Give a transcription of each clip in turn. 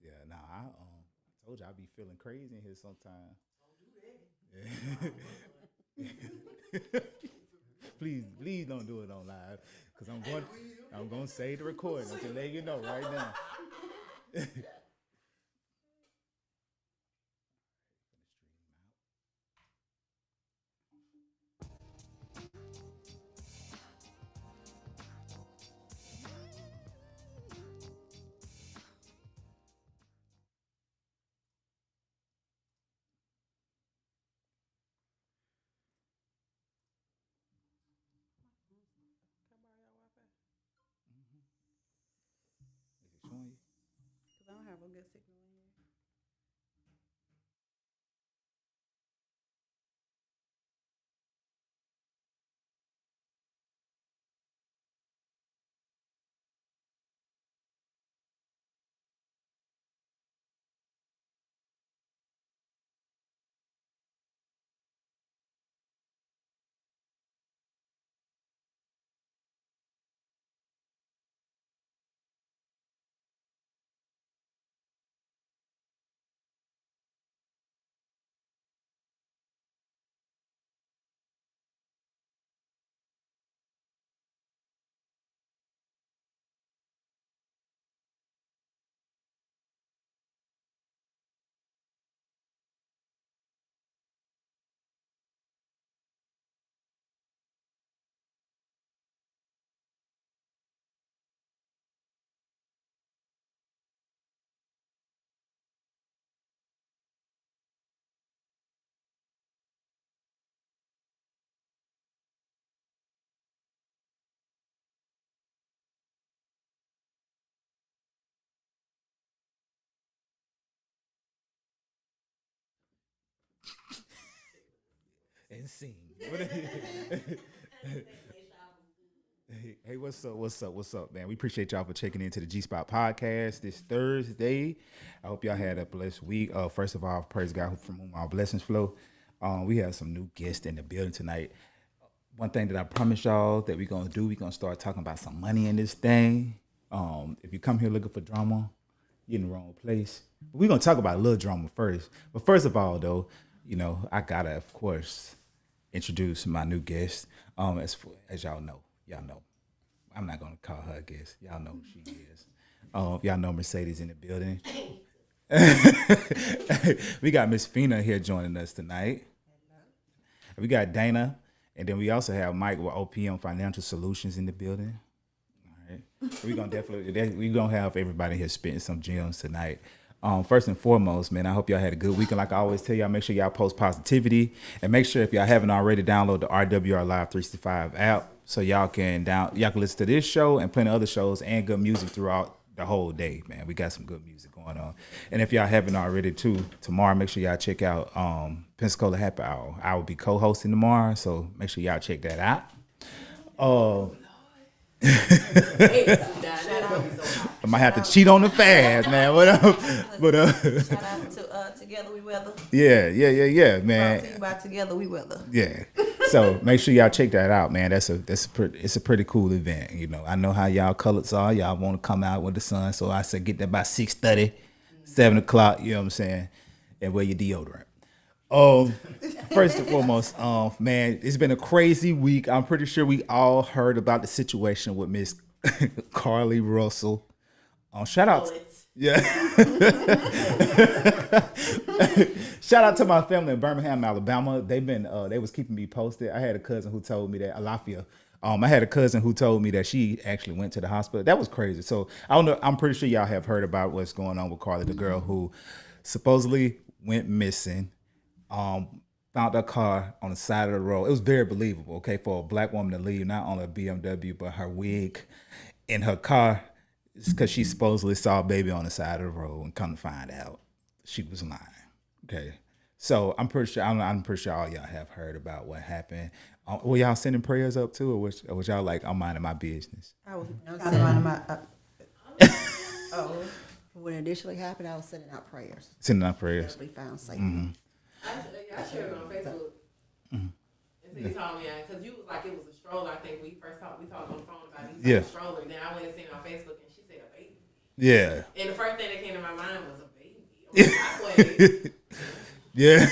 Yeah, nah, I told you I be feeling crazy in here sometimes. Please don't do it on live, cause I'm going to save the recording. I'm just letting you know right now. Is it showing you? Because I don't have a good signal in here. And sing. Hey, what's up? What's up? What's up, man? We appreciate y'all for checking into the G Spot podcast this Thursday. I hope y'all had a blessed week. First of all, praise God from whom our blessings flow. We have some new guests in the building tonight. One thing that I promise y'all that we're gonna do, we're gonna start talking about some money in this thing. If you come here looking for drama, you're in the wrong place. But we're gonna talk about a little drama first. But first of all, though, I gotta, of course, introduce my new guest. As y'all know, I'm not gonna call her a guest. Y'all know who she is. Y'all know Mercedes in the building. We got Miss Fina here joining us tonight. We got Dana, and then we also have Mike with OPM Financial Solutions in the building. All right, so we gonna have everybody here spitting some gems tonight. First and foremost, man, I hope y'all had a good weekend. Like I always tell y'all, make sure y'all post positivity, and make sure if y'all haven't already, download the RWR Live 365 app so y'all can listen to this show and plenty of other shows and good music throughout the whole day. Man, we got some good music going on. And if y'all haven't already, too, tomorrow make sure y'all check out Pensacola Happy Hour. I will be co-hosting tomorrow, so make sure y'all check that out. Uh, I might have to cheat on the fast, man. What up? But Shout out to Together We Weather. yeah, Brought to man. you by Together We Weather. Yeah. So make sure y'all check that out, man. It's a pretty cool event. I know how y'all colors are. Y'all want to come out with the sun, so I said get there by 6:30, 7 o'clock. You know what I'm saying, and wear your deodorant. Um, First and foremost, man, it's been a crazy week. I'm pretty sure we all heard about the situation with Miss Carly Russell. Shout out, yeah. Shout out to my family in Birmingham, Alabama. They was keeping me posted. I had a cousin who told me that Alafia. I had a cousin who told me that she actually went to the hospital. That was crazy. So I don't know. I'm pretty sure y'all have heard about what's going on with Carly, the girl who supposedly went missing. Found her car on the side of the road. It was very believable, okay, for a black woman to leave not only a BMW but her wig in her car, because she supposedly saw a baby on the side of the road and come to find out she was lying. Okay, so I'm pretty sure all y'all have heard about what happened. Were y'all sending prayers up too, or was y'all like, I'm minding my business? I was I was kind of minding my. Oh, When it initially happened, I was sending out prayers. Sending out prayers. We found safe. I shared it on Facebook, Until you told me, because you was like, it was a stroller. I think we first talked, we talked on the phone about it. Yeah. A stroller. Then I went and seen it on Facebook, and she said a baby. Yeah. And the first thing that came to my mind was a baby. I'm like, Yeah.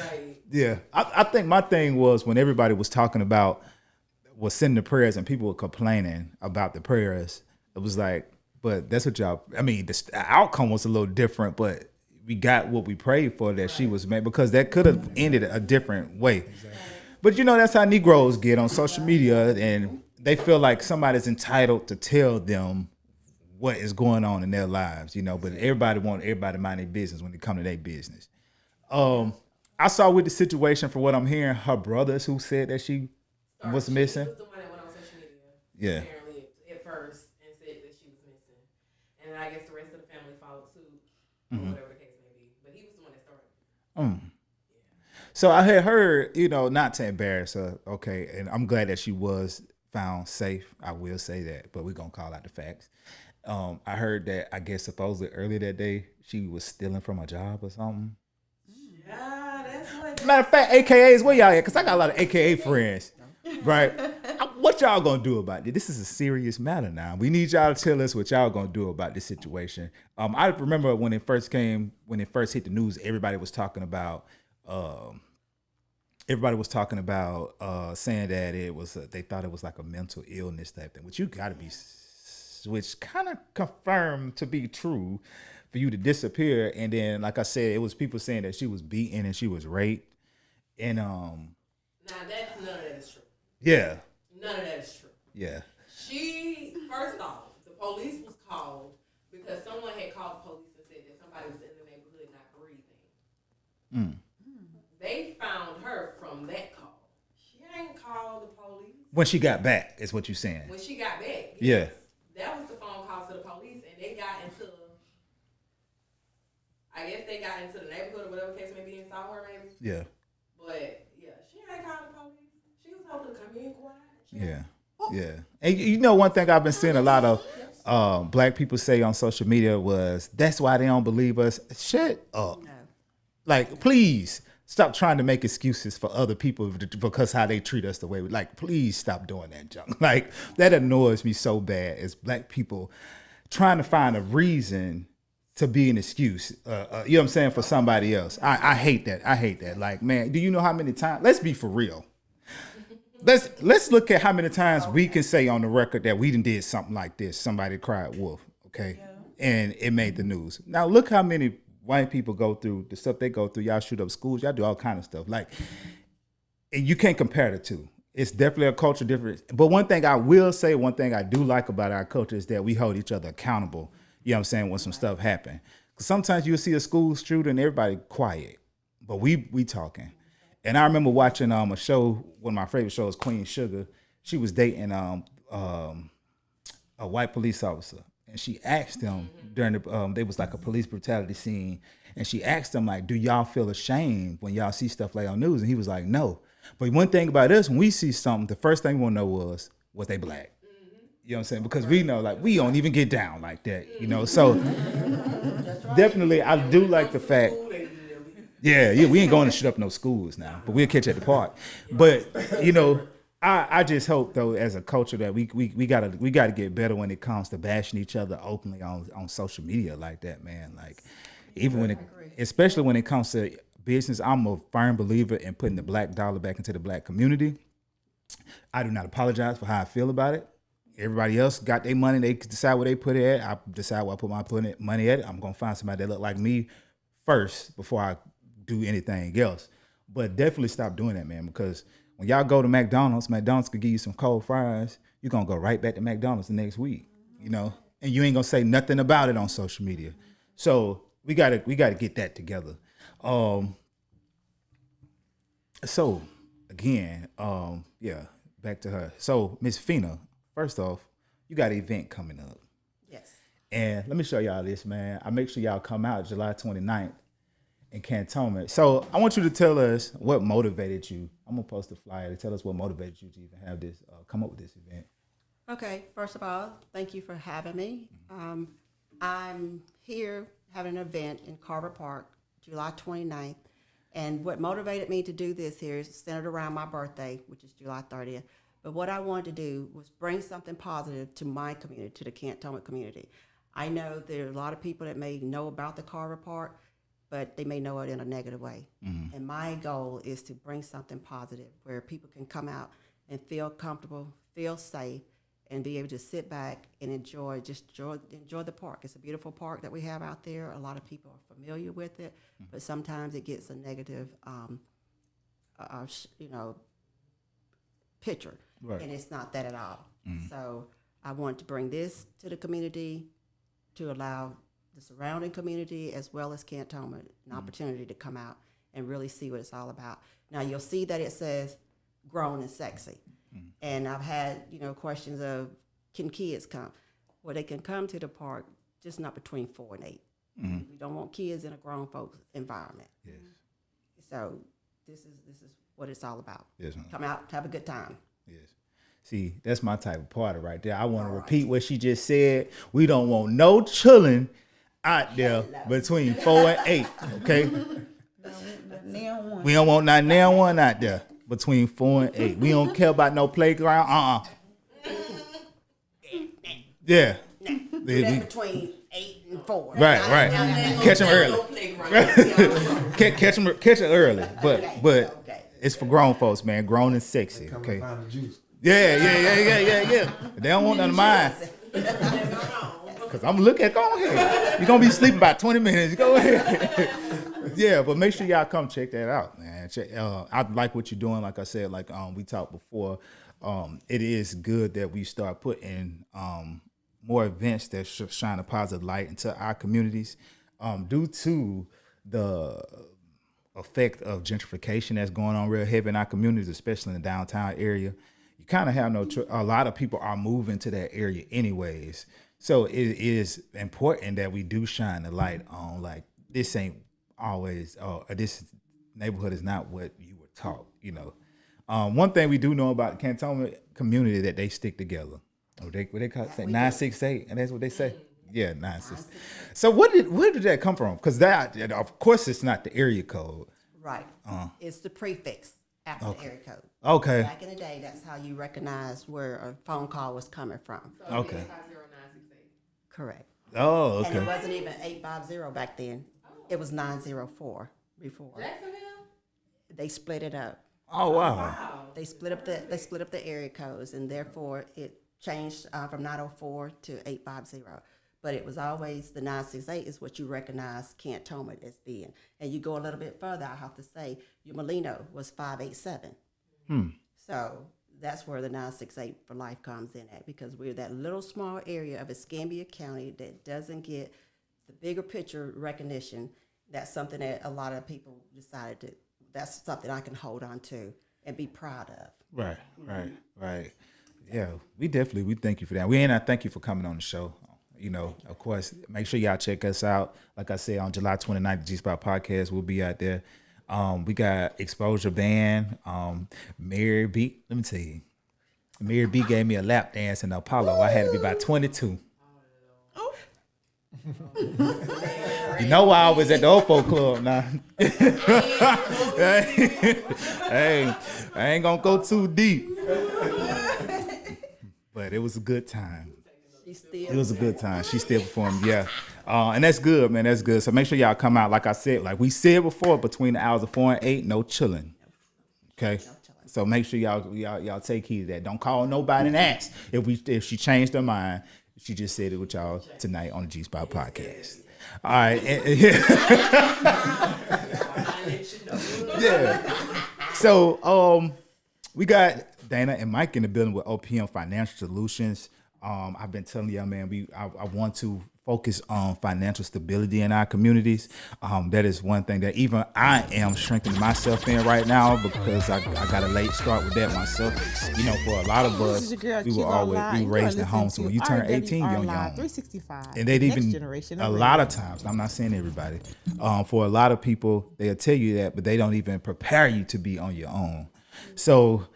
like, Yeah. I think my thing was when everybody was talking about was sending the prayers and people were complaining about the prayers, it was like, but that's what y'all, I mean, the outcome was a little different, but we got what we prayed for that she was made, because that could have ended a different way. But you know, that's how Negroes get on social media, and they feel like somebody's entitled to tell them what is going on in their lives, you know, but everybody want everybody to mind their business when it come to their business. I saw with the situation, for what I'm hearing, her brothers who said that she was missing. She was the one that went on social media. Yeah. Apparently at first and said that she was missing. And then I guess the rest of the family followed suit, or whatever the case may be. But he was the one that started. So I had heard, you know, not to embarrass her, okay, and I'm glad that she was found safe. I will say that, but we're gonna call out the facts. I heard that, I guess supposedly earlier that day she was stealing from a job or something. Yeah, that's what. Matter of fact, AKAs, where y'all at? Because I got a lot of AKA friends, right? What y'all gonna do about it? This is a serious matter now. We need y'all to tell us what y'all gonna do about this situation. I remember when it first hit the news, everybody was talking about saying that it was they thought it was like a mental illness type thing, which which kind of confirmed to be true for you to disappear. And then, like I said, it was people saying that she was beaten and she was raped. And Now, that's none of that is true. yeah, None of that is true. yeah, First off, the police was called because someone had called the police and said that somebody was in the neighborhood not breathing. They found her from that call. She ain't called the police. when she got back is what you're saying. When she got back. Yeah. That was the phone call to the police, and they got into, I guess they got into the neighborhood or whatever case may be and saw her maybe. Yeah, But yeah, she ain't called the police. She was able to come in quiet. yeah. And you know, one thing I've been seeing a lot of black people say on social media was, that's why they don't believe us. Shut up. Like, please stop trying to make excuses for other people because how they treat us the way like, please stop doing that junk. Like, that annoys me so bad, as black people trying to find a reason to be an excuse, you know what I'm saying, for somebody else. I hate that. I hate that. Like, man, do you know how many times, let's be for real. Let's look at how many times we can say on the record that we done did something like this. Somebody cried wolf, okay? And it made the news. Now look how many white people go through the stuff they go through. Y'all shoot up schools. Y'all do all kind of stuff. Like, and you can't compare the two. It's definitely a culture difference. But one thing I will say, one thing I do like about our culture is that we hold each other accountable. You know what I'm saying? When some stuff happen. Because sometimes you'll see a school shooting and everybody quiet. But we talking. And I remember watching a show, one of my favorite shows, Queen Sugar. She was dating a white police officer. And she asked him during the, there was like a police brutality scene. And she asked him, like, do y'all feel ashamed when y'all see stuff like on news? And he was like, no. But one thing about us, when we see something, the first thing we want to know was they black? You know what I'm saying? Because we know, like, we don't even get down like that, you know? So definitely, I do like the fact. Yeah, we ain't going to shut up no schools now, but we'll catch at the park. But, you know, I just hope, though, as a culture that we gotta get better when it comes to bashing each other openly on social media like that, man. Like, even when especially when it comes to business, I'm a firm believer in putting the black dollar back into the black community. I do not apologize for how I feel about it. Everybody else got their money. They decide where they put it at. I decide where I put my money at. I'm going to find somebody that look like me first before I do anything else. But definitely stop doing that, man, because when y'all go to McDonald's could give you some cold fries. You're going to go right back to McDonald's the next week, you know, and you ain't going to say nothing about it on social media. So we got to get that together. So again, back to her. So Miss Fina, first off, you got an event coming up. Yes. And let me show y'all this, man. I make sure y'all come out July 29th in Cantonment. So I want you to tell us what motivated you. I'm going to post a flyer to tell us what motivated you to even have this, come up with this event. Okay, first of all, thank you for having me. I'm here having an event in Carver Park, July 29th, And what motivated me to do this here is centered around my birthday, which is July 30th. But what I wanted to do was bring something positive to my community, to the Cantonment community. I know there are a lot of people that may know about the Carver Park, but they may know it in a negative way. And my goal is to bring something positive where people can come out and feel comfortable, feel safe, and be able to sit back and enjoy the park. It's a beautiful park that we have out there. A lot of people are familiar with it, but sometimes it gets a negative, picture, Right. and it's not that at all. So I want to bring this to the community to allow the surrounding community as well as Cantonment an opportunity to come out and really see what it's all about. Now you'll see that it says grown and sexy. And I've had, questions of, can kids come? Well, they can come to the park, just not between 4 and 8. We don't want kids in a grown folks environment. Yes. So this is what it's all about. Yes, ma'am. Come out, have a good time. Yes. See, that's my type of party right there. I want to repeat what she just said. We don't want no children out there between 4 and 8. Okay. Neon one. We don't want not now one out there between 4 and 8. We don't care about no playground. Yeah. Between 8 and 4. Right. Catch them early. Catch them early. But Okay. it's for grown folks, man. Grown and sexy. Come Okay. and find the juice. Yeah. They don't want none of mine. Cause I'm looking. Go ahead. You're gonna be sleeping about 20 minutes. Go ahead. Yeah, but make sure y'all come check that out, man. I like what you're doing. Like I said, we talked before. It is good that we start putting more events that shine a positive light into our communities. Due to the effect of gentrification that's going on real heavy in our communities, especially in the downtown area, you kind of have a lot of people are moving to that area anyways. So it is important that we do shine the light on, like, this ain't always, this neighborhood is not what you were taught, One thing we do know about the Cantonment community that they stick together. What they call it? Say 968, and that's what they say. Yeah, 968. So where did that come from? Because that, of course, it's not the area code. Right. It's the prefix after the area code. Okay. Back in the day, that's how you recognize where a phone call was coming from. Okay. 50968. Correct. Oh, And it okay. wasn't even 850 back then. It was 904 before. Jacksonville? They split it up. Oh, wow. Wow. They split up the area codes, and therefore it changed from 904 to 850. But it was always the 968 is what you recognize Cantonment as being. And you go a little bit further, I have to say, your Molino was 587. So that's where the 968 for life comes in at, because we're that little small area of Escambia County that doesn't get the bigger picture recognition. That's something that a lot of people decided to, that's something I can hold on to and be proud of. Right. Yeah, we thank you for that. I thank you for coming on the show. Of course, make sure y'all check us out. Like I said, on July 29th, the G-Spot Podcast, we'll be out there. We got Exposure Band, Mary B. Let me tell you, Mary B gave me a lap dance in Apollo. I had to be about 22. You know why I was at the Ofo Club now. Hey, I ain't gonna go too deep. But it was a good time. It was a good time. She still performed, yeah. And that's good, man. That's good. So make sure y'all come out. Like I said, like we said before, between the hours of 4 and 8, no chilling. Okay. So make sure y'all take heed of that. Don't call nobody and ask if she changed her mind. She just said it with y'all tonight on the G-Spot Podcast. All right. Yeah. So we got Dana and Mike in the building with OPM Financial Solutions. I've been telling y'all, man, I want to focus on financial stability in our communities. That is one thing that even I am strengthening myself in right now, because I got a late start with that myself. For a lot of us, we were raised at home. So when you turn 18, you're young. 365. And they'd even, generation a lot of times, I'm not saying everybody, for a lot of people, they'll tell you that, but they don't even prepare you to be on your own. So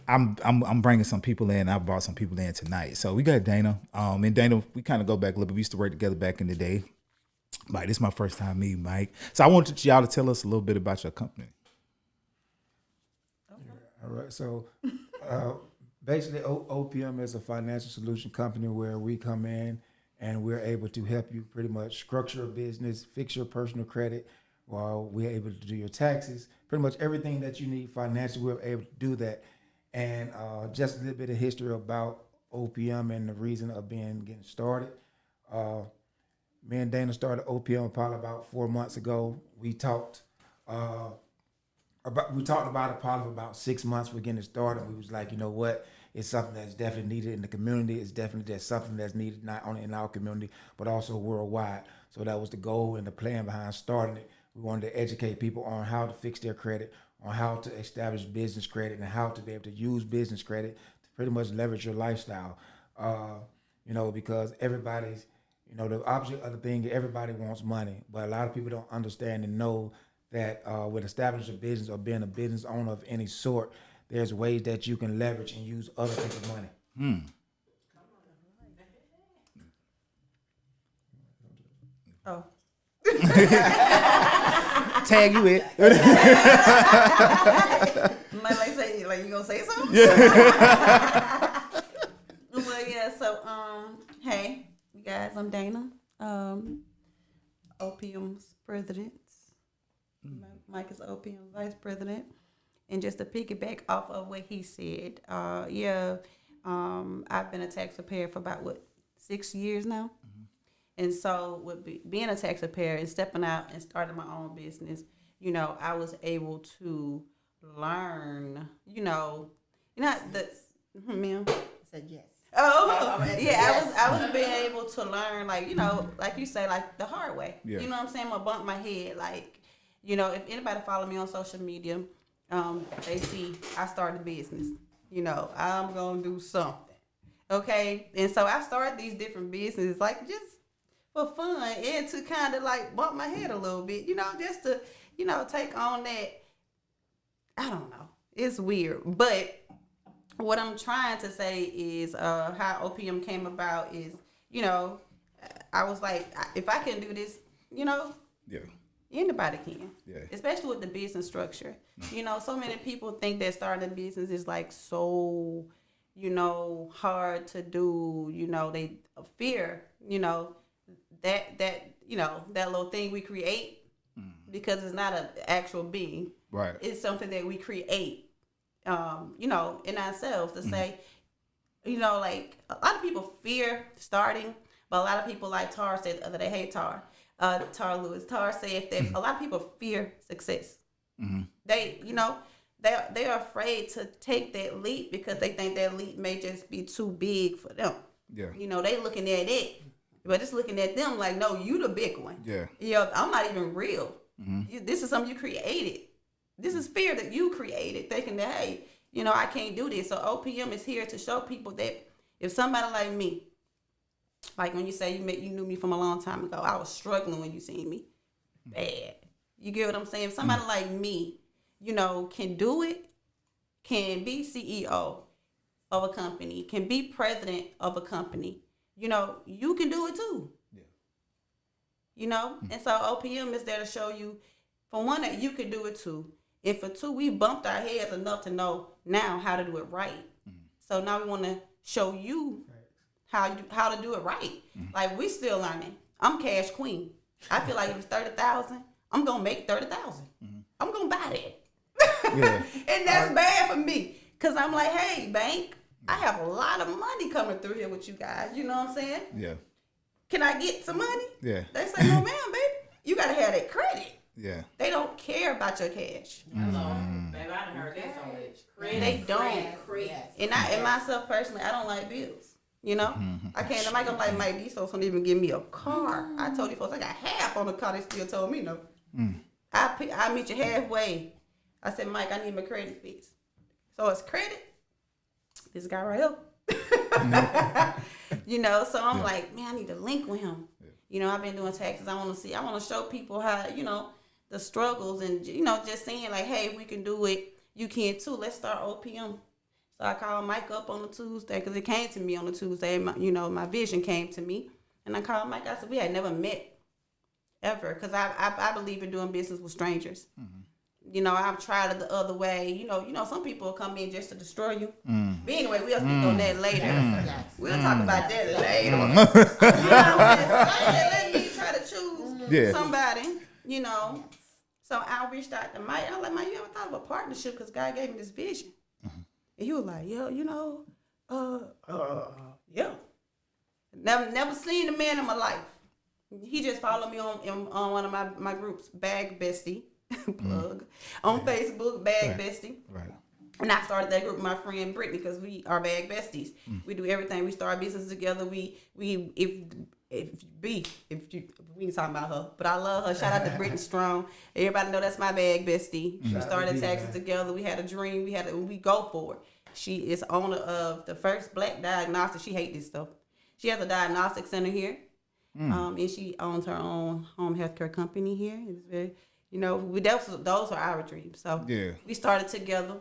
I'm bringing some people in. I brought some people in tonight. So we got Dana. And Dana, we kind of go back a little bit. We used to work together back in the day. Mike, this is my first time meeting Mike. So I want y'all to tell us a little bit about your company. All right. So basically, OPM is a financial solution company where we come in and we're able to help you pretty much structure a business, fix your personal credit, while we're able to do your taxes, pretty much everything that you need financially, we're able to do that. And just a little bit of history about OPM and the reason of getting started. Me and Dana started OPM probably about 4 months ago. We talked about it probably about 6 months. We're getting it started. We was like, you know what? It's something that's definitely needed in the community. It's definitely just something that's needed not only in our community but also worldwide. So that was the goal and the plan behind starting it. We wanted to educate people on how to fix their credit, on how to establish business credit, and how to be able to use business credit to pretty much leverage your lifestyle. Because everybody's, the object of the thing, everybody wants money, but a lot of people don't understand and know that with establishing a business or being a business owner of any sort, there's ways that you can leverage and use other people's money. Oh. Tag you it. Like you gonna say something? Yeah. Well, yeah. So, hey, you guys, I'm Dana, OPM's president. Mike is OPM vice president. And just to piggyback off of what he said, I've been a tax preparer for about 6 years now. And so with being a tax preparer and stepping out and starting my own business, I was able to learn, ma'am. I said yes. Oh, yeah, yes. I was being able to learn, like you say, like the hard way. Yeah. You know what I'm saying? I'm gonna bump my head. Like, if anybody follow me on social media, they see I started a business. I'm gonna do something. Okay? And so I started these different businesses, like just for fun and to kind of like bump my head a little bit, just to, take on that. I don't know. It's weird. But what I'm trying to say is how OPM came about is, I was like, if I can do this, Yeah. anybody can. Yeah. Especially with the business structure. So many people think that starting a business is like so, hard to do. They fear, that little thing we create because it's not an actual being. Right. It's something that we create, in ourselves to say, like a lot of people fear starting, but a lot of people, like Tar said the other day, hey Tar Lewis, Tar said that a lot of people fear success. Mm-hmm. They are afraid to take that leap because they think that leap may just be too big for them. Yeah. They looking at it, but it's looking at them like, no, you the big one. Yeah. I'm not even real. Mm-hmm. This is something you created. This is fear that you created, thinking that, hey, I can't do this. So OPM is here to show people that if somebody like me, like when you say you knew me from a long time ago, I was struggling when you seen me. Bad. You get what I'm saying? If somebody like me, can do it, can be CEO of a company, can be president of a company, you can do it too. Yeah. And so OPM is there to show you, for one, that you can do it too. And for two, we bumped our heads enough to know now how to do it right. Mm-hmm. So now we want to show you how to do it right. Mm-hmm. Like, we still learning. I'm cash queen. I feel like if it's 30,000, I'm gonna make 30,000. Mm-hmm. I'm gonna buy that. Yeah. And that's bad for me, cause I'm like, hey, bank, I have a lot of money coming through here with you guys. You know what I'm saying? Yeah. Can I get some money? Yeah. They say, no, ma'am, baby, you gotta have that credit. Yeah. They don't care about your cash. Hello, baby, I done heard that so much. Credit. They don't. Credit. And myself personally, I don't like bills. I can't. I'm like, Mike, these folks don't even give me a car. I told these folks I got half on the car. They still told me no. I meet you halfway. I said, Mike, I need my credit fixed. So it's credit. This guy right here. So I'm like, man, I need to link with him. Yeah. I've been doing taxes. I want to show people how, the struggles and, just saying like, hey, if we can do it, you can too. Let's start OPM. So I called Mike up on the Tuesday because it came to me on the Tuesday. My vision came to me. And I called Mike. I said, we had never met. ever, because I believe in doing business with strangers. You know, I've tried it the other way. You know, some people will come in just to destroy you. But anyway, we'll speak on that later. We'll talk about that later. You know what I'm saying? So let me try to choose somebody, you know. So I reached out to Mike. I was like, Mike, you ever thought of a partnership? Because God gave me this vision. And he was like, yeah, you know, yeah. Never seen a man in my life. He just followed me on one of my groups, Bag Bestie. Plug on Facebook, Bag Bestie. Right. And I started that group with my friend Brittany because we are Bag Besties. We do everything. We start business together. We ain't talking about her, but I love her. Shout out to Brittany Strong. Everybody know that's my Bag Bestie. We started taxes together. We had a dream. We go for it. She is owner of the first Black diagnostic. She hate this stuff. She has a diagnostic center here, and she owns her own home healthcare company here. It's very, you know, those are our dreams. So we started together.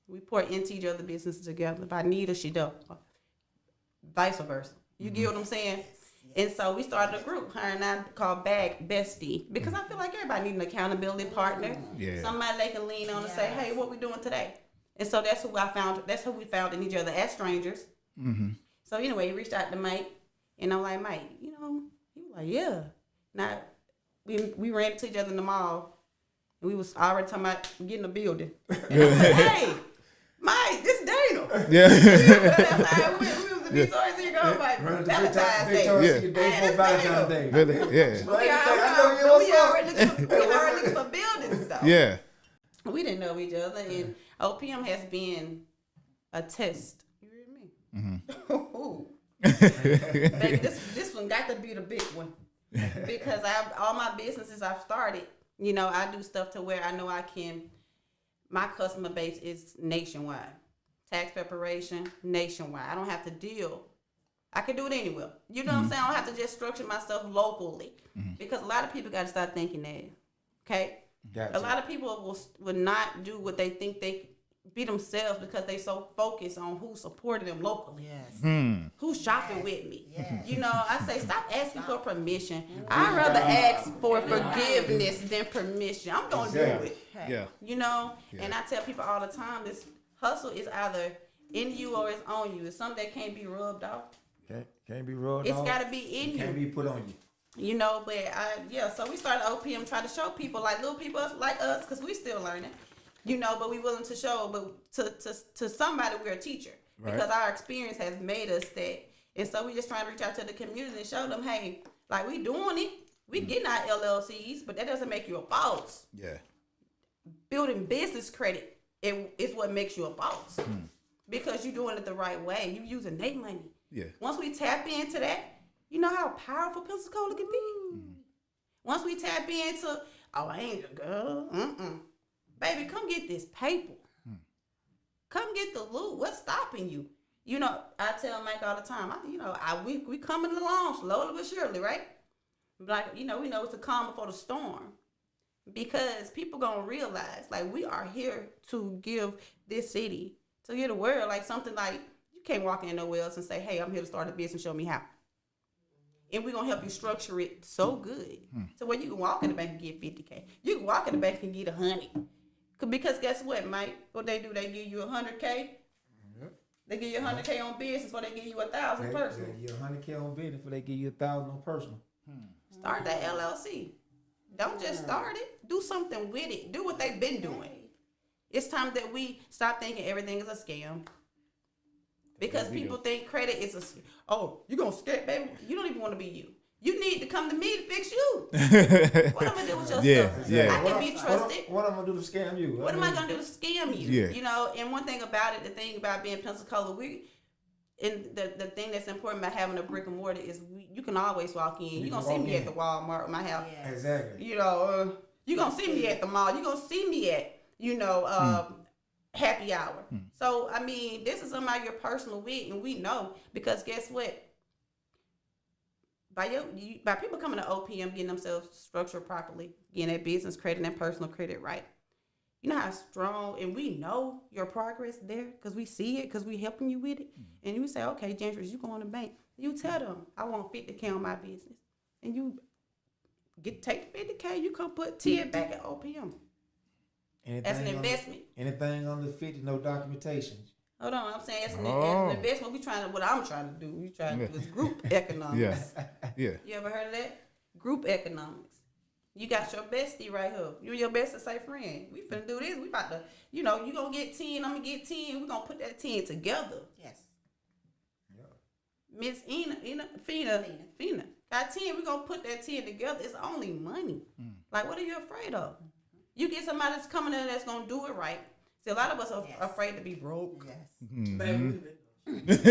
We pour into each other businesses together. If I need her, she does. Vice versa. You get what I'm saying? And so we started a group, her and I, called Bag Bestie, because I feel like everybody needs an accountability partner. Somebody they can lean on and say, hey, what we doing today? And so that's who I found. That's who we found in each other as strangers. So anyway, he reached out to Mike, and I'm like, Mike, you know, he was like, yeah. Now, we ran into each other in the mall, and we was already talking about getting a building. And I was like, hey, Mike, this Dana. Yeah. That's how I went. We was in these always here going like Valentine's Day. Valentine's Day. Really? Yeah. We already looking for buildings stuff. Yeah. We didn't know each other, and OPM has been a test. You hear me? Baby, this one got to be the big one, because all my businesses I've started, you know, I do stuff to where I know I can. My customer base is nationwide. Tax preparation, nationwide. I don't have to deal. I can do it anywhere. You know what I'm saying? I don't have to just structure myself locally, because a lot of people got to start thinking that. Okay. Gotcha. A lot of people will not do what they think they be themselves because they so focused on who's supporting them locally. Yes. Who's shopping with me. Yes. You know, I say stop asking for permission. I'd rather ask for forgiveness than permission. I'm gonna do it. Yeah. You know, and I tell people all the time, this hustle is either in you or it's on you. It's something that can't be rubbed off. Can't be rubbed off. It's gotta be in you. Can't be put on you. You know, but so we started OPM, try to show people, like little people like us, because we still learning, you know, but we willing to show, but to somebody we're a teacher, because our experience has made us that. And so we just trying to reach out to the community and show them, hey, like we doing it, we getting our LLCs, but that doesn't make you a boss. Yeah. Building business credit is what makes you a boss, because you're doing it the right way. You using their money. Yeah. Once we tap into that, you know how powerful Pensacola can be? Once we tap into, I ain't a girl. Baby, come get this paper. Come get the loot. What's stopping you? You know, I tell Mike all the time, we coming along slowly but surely, right? Like, you know, we know it's a calm before the storm. Because people gonna realize, like, we are here to give this city, to give the world, like, something like, you can't walk in nowhere else and say, hey, I'm here to start a business, show me how. And we're going to help you structure it so good. So where you can walk in the bank and get $50K. You can walk in the bank and get $100. Because guess what, Mike? What they do, they give you $100K. They give you $100K on business, or they give you $1,000 personal. They give you $100K on business, or they give you $1,000 on personal. Start that LLC. Don't just start it. Do something with it. Do what they've been doing. It's time that we stop thinking everything is a scam. Because people think credit is you're going to scam, baby. You don't even want to be you. You need to come to me to fix you. What am I going to do with your stuff? I can be trusted. What am I going to do to scam you? What am I going to do to scam you? Yeah. You know, and one thing about it, the thing about being Pensacola, the thing that's important about having a brick and mortar is you can always walk in. You're going to see me at the Walmart, my house. Yeah. Exactly. You know, you're going to see me at the mall. You're going to see me at, you know, happy hour. So, I mean, this is somebody you're personal with, and we know, because guess what? By people coming to OPM, getting themselves structured properly, getting that business credit and personal credit right, you know how strong, and we know your progress there, because we see it, because we helping you with it. And you say, okay, Gentry, you go on the bank. You tell them, I want $50K on my business. And you take 50K, you come put 10 back at OPM. That's an investment. Anything under 50, no documentation. Hold on, I'm saying it's an Oh. investment. What I'm trying to do. We trying to do is group economics. Yeah. Yeah. You ever heard of that? Group economics. You got your bestie right here. You and your bestie say friend. We finna do this. We about to, you gonna get 10, I'm gonna get 10. We gonna put that 10 together. Yes. Miss Fina got 10. We gonna put that 10 together. It's only money. Like, what are you afraid of? You get somebody that's coming in that's gonna do it right. See, a lot of us are afraid to be broke. Yes. Baby,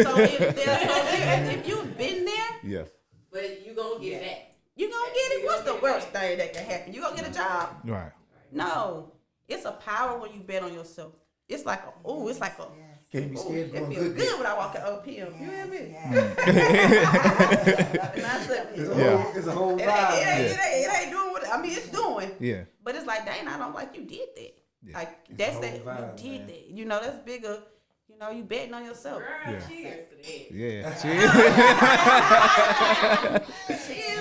So if you've been there, Yeah. but you gonna get that. you gonna get it. What's the worst thing that can happen? You gonna get a job? Right. No. It's a power when you bet on yourself. It's like it's like a. Can't be scared of It going feels good. good when I walk in OPM. You hear me? It's a whole It vibe. ain't doing what it's doing. Yeah. But it's like, dang, I don't like you did that. Yeah. Like that's a that whole vibe, you did man. that. That's bigger. You betting on yourself. Girl, Yeah. cheers to that. Yeah.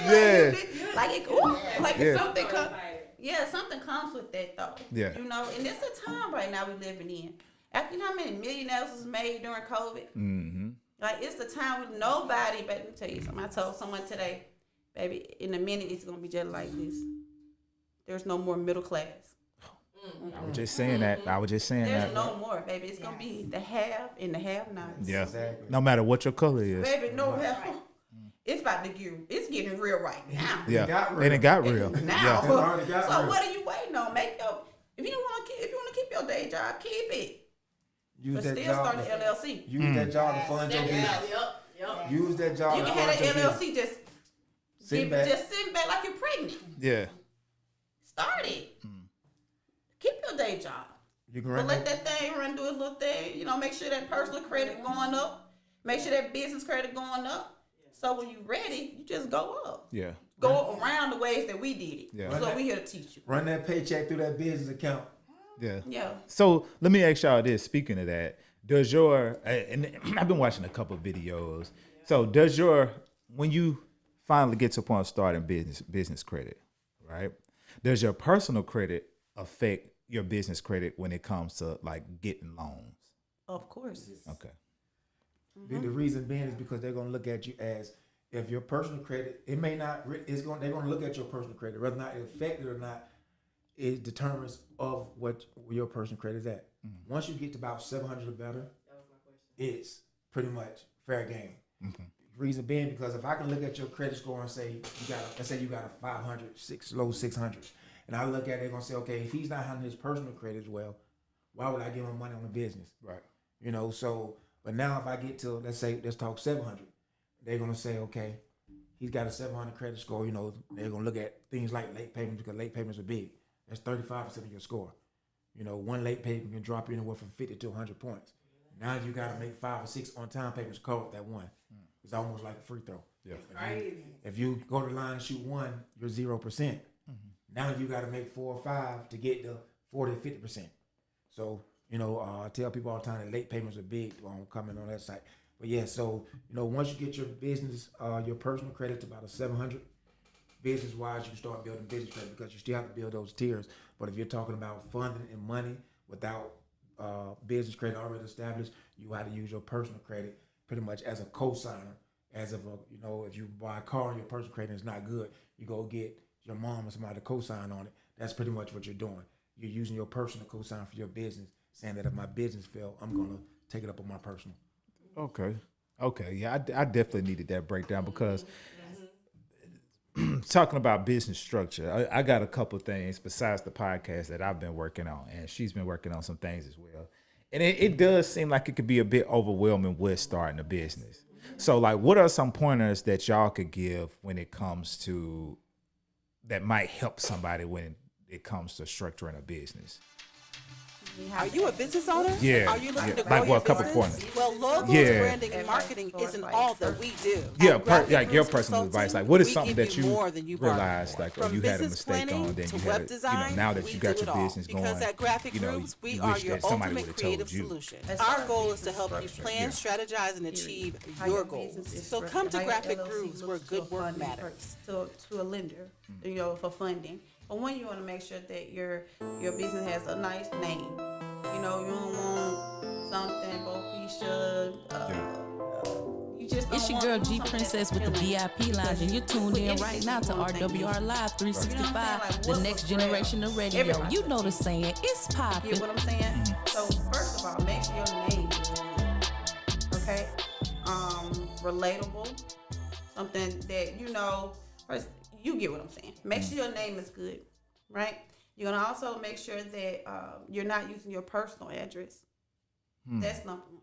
Yeah. Like it, like Yeah. something So comes. excited. Yeah, something comes with that though. Yeah. And it's the time right now we living in. After how many millionaires was made during COVID? Mm-hmm. Like it's the time with nobody. But let me tell you something. I told someone today, baby, in a minute it's gonna be just like this. There's no more middle class. I was just saying that. There's no more, baby. It's gonna be the have and the have nots. Yeah. Exactly. No matter what your color is. Baby, no have. It's about to it's getting real right now. Yeah. got real. And it got real. Now. It already got So real. what are you waiting on? If you want to keep your day job, keep it. Use But that still job. start an LLC. Use that job to fund your Step business. out. Yep. Use that job You to can have fund an your business. LLC just Sit back. just sitting back like you're pregnant. Yeah. Start it. Keep your day job. You can But run let that. that thing run, do its little thing. Make sure that personal credit going up. Make sure that business credit going up. So when you're ready, you just go up. Yeah. Go around the ways that we did it. Yeah. So we here to teach you. Run that paycheck through that business account. Yeah. Yeah. So let me ask y'all this. Speaking of that, does your and I've been watching a couple of videos. So does when you finally get to a point of starting business credit, right? Does your personal credit affect your business credit when it comes to like getting loans? Of course. Okay. The reason being is because they're going to look at you as if your personal credit, it may not, they're going to look at your personal credit, whether or not it affected or not, it determines of what your personal credit is at. Once you get to about 700 or better, it's pretty much fair game. Reason being because if I can look at your credit score and say let's say you got a 500, low 600, and I look at it and gonna say, okay, if he's not handling his personal credit well, why would I give him money on the business? Right. So, but now if I get to, let's talk 700, they're going to say, okay, he's got a 700 credit score. They're going to look at things like late payments because late payments are big. That's 35% of your score. One late payment can drop you anywhere from 50 to 100 points. Now you got to make 5 or 6 on-time payments to cover that one. It's almost like a free throw. Yeah. Crazy. If you go to the line and shoot one, you're 0%. Now you got to make 4 or 5 to get the 40 to 50%. So, I tell people all the time that late payments are big on coming on that site. But yeah, so, once you get your business, your personal credit to about a 700, business-wise, you can start building business credit because you still have to build those tiers. But if you're talking about funding and money without business credit already established, you have to use your personal credit pretty much as a co-signer. As of if you buy a car and your personal credit is not good, you go get your mom or somebody to co-sign on it. That's pretty much what you're doing. You're using your personal co-sign for your business, saying that if my business fail, I'm gonna take it up on my personal. Okay. Yeah, I definitely needed that breakdown because talking about business structure, I got a couple things besides the podcast that I've been working on, and she's been working on some things as well. And it does seem like it could be a bit overwhelming with starting a business. So, like, what are some pointers that y'all could give when it comes to that might help somebody when it comes to structuring a business? Are you a business owner? Yeah, Are you looking yeah. to grow Like, your well, a couple business? corners. Well, logos, Yeah. branding, and marketing isn't all that we do. Yeah, At Graphic like your Grooves personal advice. Consulting, Like, what is we something give that you you more than you bargained realized, for. like, From you had a business mistake planning on, then to you web had, design, now that we you got do your it all. business Because going, at Graphic you know, Grooves, we you are wish your that somebody ultimate would've creative told you. solution. As Our far as goal is to business help you structure, plan, Yeah. strategize, and achieve How your business goals. is So structured, come to how your Graphic LLC Grooves where looks to a good work funding matters. to a lender, you know, for funding. But when you want to make sure that your business has a nice name, you know, you don't want something Bokeisha. You just don't It's your want girl G something Princess that's with the appealing. VIP Lounge, and you're tuned in Because right now to anything you RWR want Live 365, Like, the what next was real? generation of radio. Everybody You know the knows. saying, it's You poppin'. get what I'm saying? So first of all, make sure your name is good. Okay? Relatable. Something that you know. First, you get what I'm saying. Make sure your name is good, right? You're gonna also make sure that you're not using your personal address. That's number one.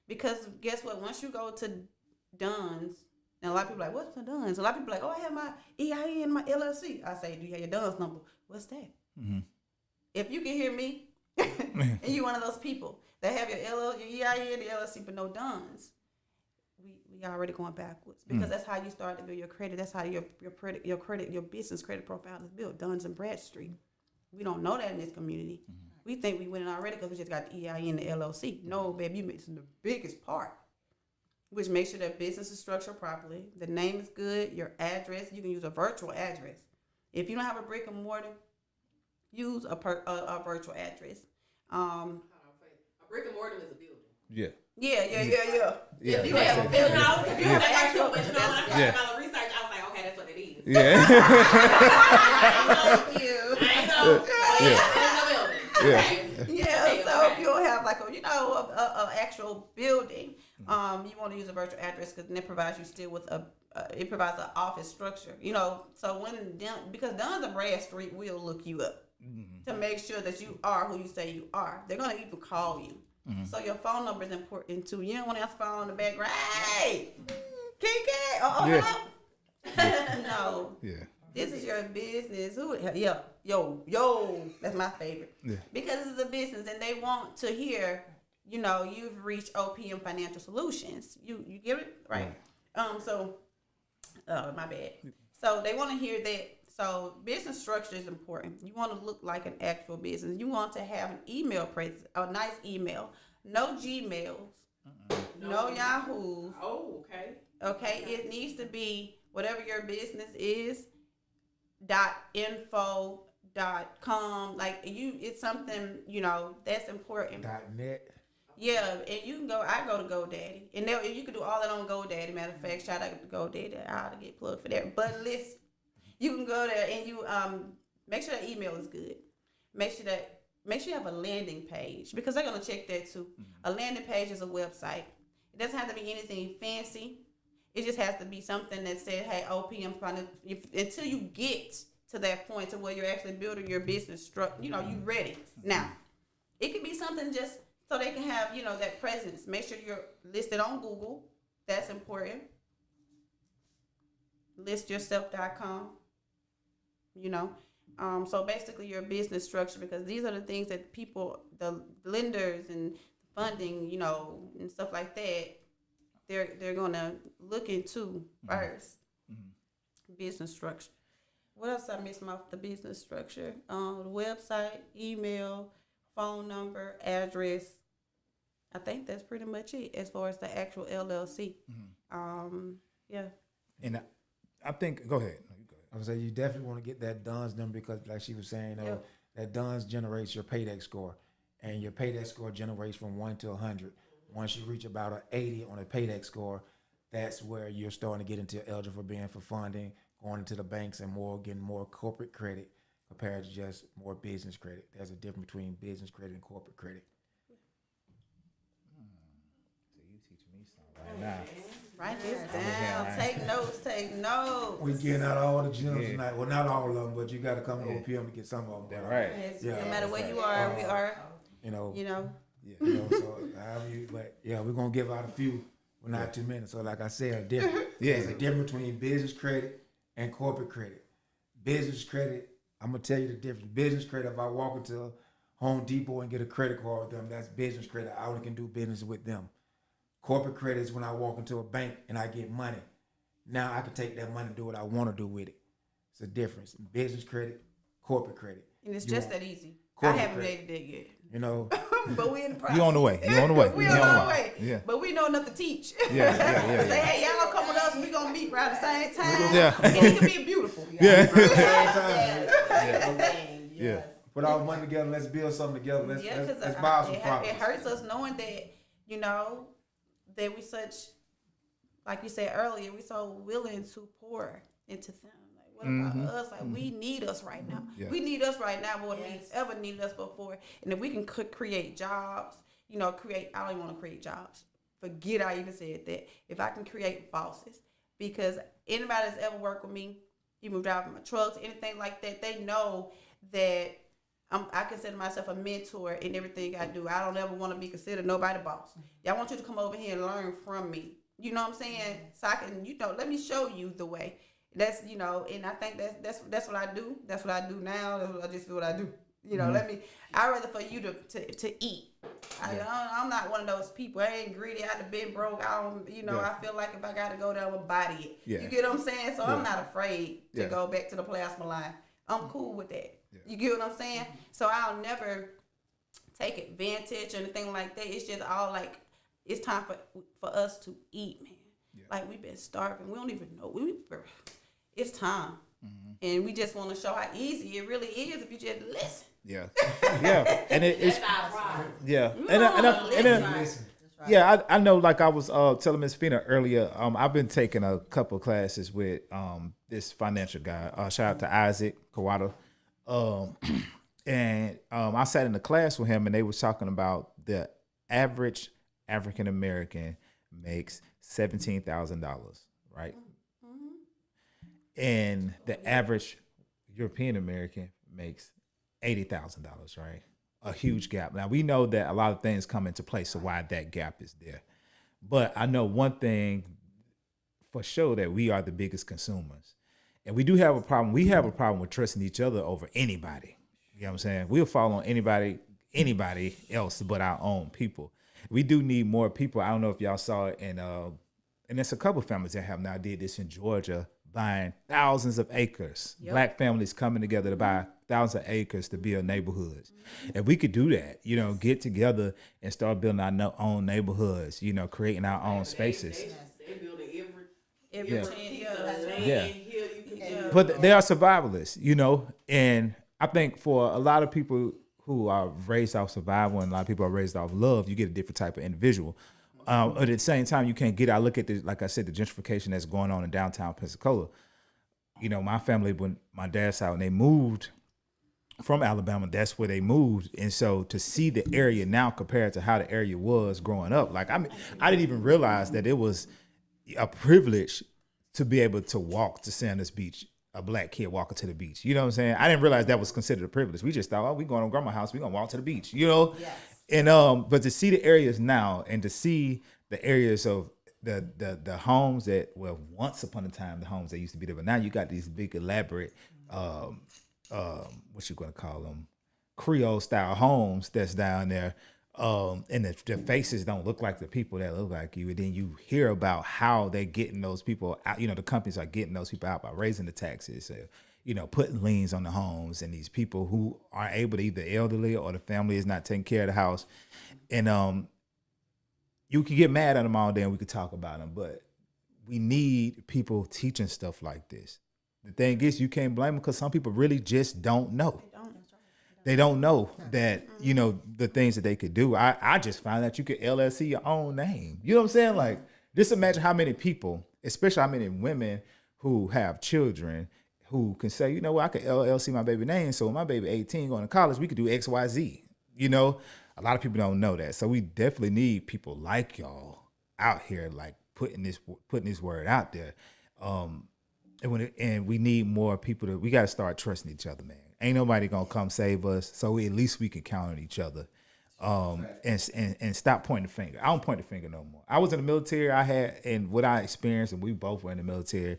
Because guess what? Once you go to Dunn's, and a lot of people are like, what's the Dunn's? A lot of people are like, oh, I have my EIN, my LLC. I say, do you have your Dunn's number? What's that? If you can hear me, and you're one of those people that have your EIN, the LLC, but no Dunn's, we already going backwards because that's how you start to build your credit. That's how your business credit profile is built. Dunn's and Bradstreet. We don't know that in this community. We think we winning already because we just got the EIN and the LLC. No, baby, you missing the biggest part, which makes sure that business is structured properly. The name is good. Your address, you can use a virtual address. If you don't have a brick and mortar, use a virtual address. A brick and mortar is a building. Yeah. Yeah. Yeah. If you have a If you building, have an actual, but you know, when I started Yeah. about the research, I was like, okay, that's what it is. Yeah. thank you. I know. It's a building. Yeah. Okay. Yeah, Okay, so okay. if you don't have like a actual building, you want to use a virtual address because then it provides you still with it provides an office structure, you know. So because Dunn's and Bradstreet will look you up to make sure that you are who you say you are. They're gonna even call you. So your phone number is important too. You don't want to answer the phone in the background. Hey, Kiki, no. Yeah. This is your business. Yo, that's my favorite. Yeah. Because it's a business and they want to hear, you know, you've reached OPM Financial Solutions. You get it? Right. My bad. So they want to hear that. So business structure is important. You want to look like an actual business. You want to have an email presence, a nice email. No Gmails, no Yahoos. Oh, okay. Okay, it needs to be whatever your business is. .info.com, like it's something, you know, that's important. .net. Yeah, and you can I go to GoDaddy, and you can do all that on GoDaddy. Matter of fact, shout out to GoDaddy. I ought to get plugged for that. But listen, you can go there and you make sure that email is good. Make sure you have a landing page because they're gonna check that too. A landing page is a website. It doesn't have to be anything fancy. It just has to be something that said, hey, OPM, until you get to that point to where you're actually building your business structure, you know, you ready. Now, it could be something just so they can have, you know, that presence. Make sure you're listed on Google. That's important. Listyourself.com, you know. So basically your business structure, because these are the things that people, the lenders and funding, you know, and stuff like that, they're gonna look into first. Business structure. What else I missed off the business structure? The website, email, phone number, address. I think that's pretty much it as far as the actual LLC. Yeah. And I think, go ahead. No, you go ahead. I would say you definitely want to get that DUNS number because, like she was saying, that DUNS generates your paydex score, and your paydex score generates from 1 to 100. Once you reach about an 80 on a paydex score, that's where you're starting to get into eligible for being for funding, going into the banks and getting more corporate credit compared to just more business credit. There's a difference between business credit and corporate credit. So you teaching me something right now. Write this down. Take notes. We're getting out all the gyms tonight. Well, not all of them, but you got to come to OPM to get some of them. Right. Yes, Yeah. no matter where you are, we are, You know. you know. So but yeah, we're gonna give out a few, well, not too many. So like I said, there's a difference between business credit and corporate credit. Business credit, I'm gonna tell you the difference. Business credit, if I walk into Home Depot and get a credit card with them. That's business credit. I only can do business with them. Corporate credit is when I walk into a bank and I get money. Now I can take that money and do what I want to do with it. It's a difference. Business credit, corporate credit. And it's You just want that easy. I corporate haven't credit. made it yet. You know, But we in the process. You on the way. You on the way. We You on on the our way. way. Yeah. But we know enough to teach. Yeah. Say, hey, y'all come with us. We gonna meet around the same time. Yeah. And it can be beautiful. Yeah. Yeah. put our money together. Let's build something together. Let's, Yeah, let's, because let's buy some it property. hurts us knowing that, you know, that we such, like you said earlier, we so willing to pour into them. Like, what about us? Like, we need us right now. Yeah. We need us right now more than we ever needed us before. And if we can create jobs, you know, I don't even want to create jobs. Forget I even said that. If I can create bosses, because anybody that's ever worked with me, even driving my trucks, anything like that, they know that I consider myself a mentor in everything I do. I don't ever want to be considered nobody boss. I want you to come over here and learn from me. You know what I'm saying? So I can, you know, let me show you the way. That's, you know, and I think that's what I do. That's what I do now. That's just what I do. You know, I'd rather for you to eat. I'm not one of those people. I ain't greedy. I've been broke. I don't, you know, I feel like if I got to go there, I'm going to body it. Yeah. You get what I'm saying? So I'm not afraid to Yeah. go back to the plasma line. I'm cool with that. You get what I'm saying? So I'll never take advantage or anything like that. It's just all like, it's time for us to eat, man. Like, we've been starving. We don't even know. It's time. And we just want to show how easy it really is if you just listen. Yeah. Yeah. And it's That's our pride. yeah. I know, like I was telling Miss Fina earlier, I've been taking a couple classes with this financial guy. Shout out to Isaac Kawada. And I sat in the class with him and they was talking about the average African American makes $17,000, right? And the average European American makes $80,000, right? A huge gap. Now we know that a lot of things come into play, so why that gap is there. But I know one thing for sure, that we are the biggest consumers. And we do have a problem. We have a problem with trusting each other over anybody. You know what I'm saying? We'll fall on anybody else but our own people. We do need more people. I don't know if y'all saw it, and there's a couple families that have now did this in Georgia, buying thousands of acres. Black families coming together to buy thousands of acres to build neighborhoods. If we could do that, you know, get together and start building our own neighborhoods, you know, creating our own spaces. They building every Every Yeah. hill you can do. But they are survivalists, you know, and I think for a lot of people who are raised off survival and a lot of people are raised off love, you get a different type of individual. At the same time, you can't I look at the, like I said, the gentrification that's going on in downtown Pensacola. You know, my family, when my dad's side, when they moved from Alabama, that's where they moved. And so to see the area now compared to how the area was growing up, like, I mean, I didn't even realize that it was a privilege to be able to walk to Sanders Beach, a black kid walking to the beach. You know what I'm saying? I didn't realize that was considered a privilege. We just thought, oh, we going to grandma's house, we going to walk to the beach, you know? Yes. And but to see the areas now and to see the areas of the homes that, well, once upon a time, the homes that used to be there, but now you got these big elaborate, what you gonna call them, Creole style homes that's down there. And the faces don't look like the people that look like you. And then you hear about how they're getting those people out. You know, the companies are getting those people out by raising the taxes, you know, putting liens on the homes, and these people who are able to, either elderly or the family is not taking care of the house. And you can get mad at them all day and we could talk about them, but we need people teaching stuff like this. The thing is, you can't blame them because some people really just don't know. They don't know that, you know, the things that they could do. I just found out you could LLC your own name. You know what I'm saying? Like, just imagine how many people, especially how many women who have children, who can say, you know what, I could LLC my baby name, so when my baby 18 going to college, we could do X, Y, Z. You know, a lot of people don't know that. So we definitely need people like y'all out here, like putting this word out there. And we need more people we got to start trusting each other, man. Ain't nobody gonna come save us, so at least we can count on each other, and stop pointing the finger. I don't point the finger no more. I was in the military. And what I experienced, and we both were in the military.